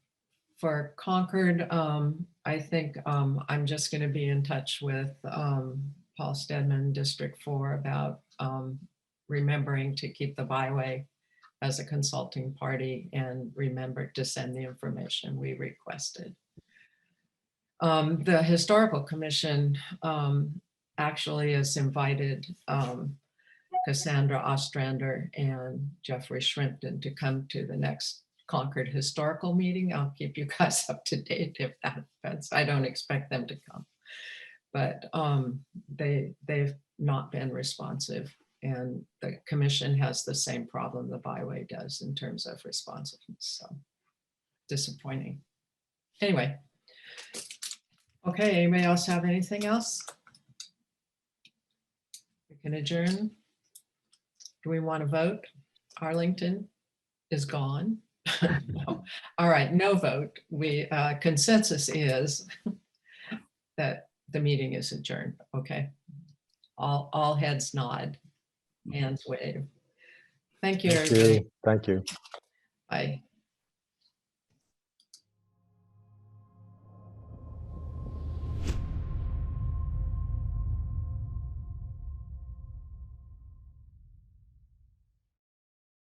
for Concord, I think I'm just going to be in touch with Paul Stedman, District 4, about remembering to keep the byway as a consulting party and remember to send the information we requested. The Historical Commission actually has invited Cassandra Ostrander and Jeffrey Shrimpton to come to the next Concord Historical meeting. I'll keep you guys up to date if that happens. I don't expect them to come, but they've not been responsive, and the commission has the same problem the byway does in terms of responsiveness. So disappointing. Anyway. Okay, anybody else have anything else? We can adjourn. Do we want to vote? Arlington is gone. No. All right, no vote. We consensus is that the meeting is adjourned. Okay. All heads nod, hands wave. Thank you, Thank everybody. you. Thank you. Bye.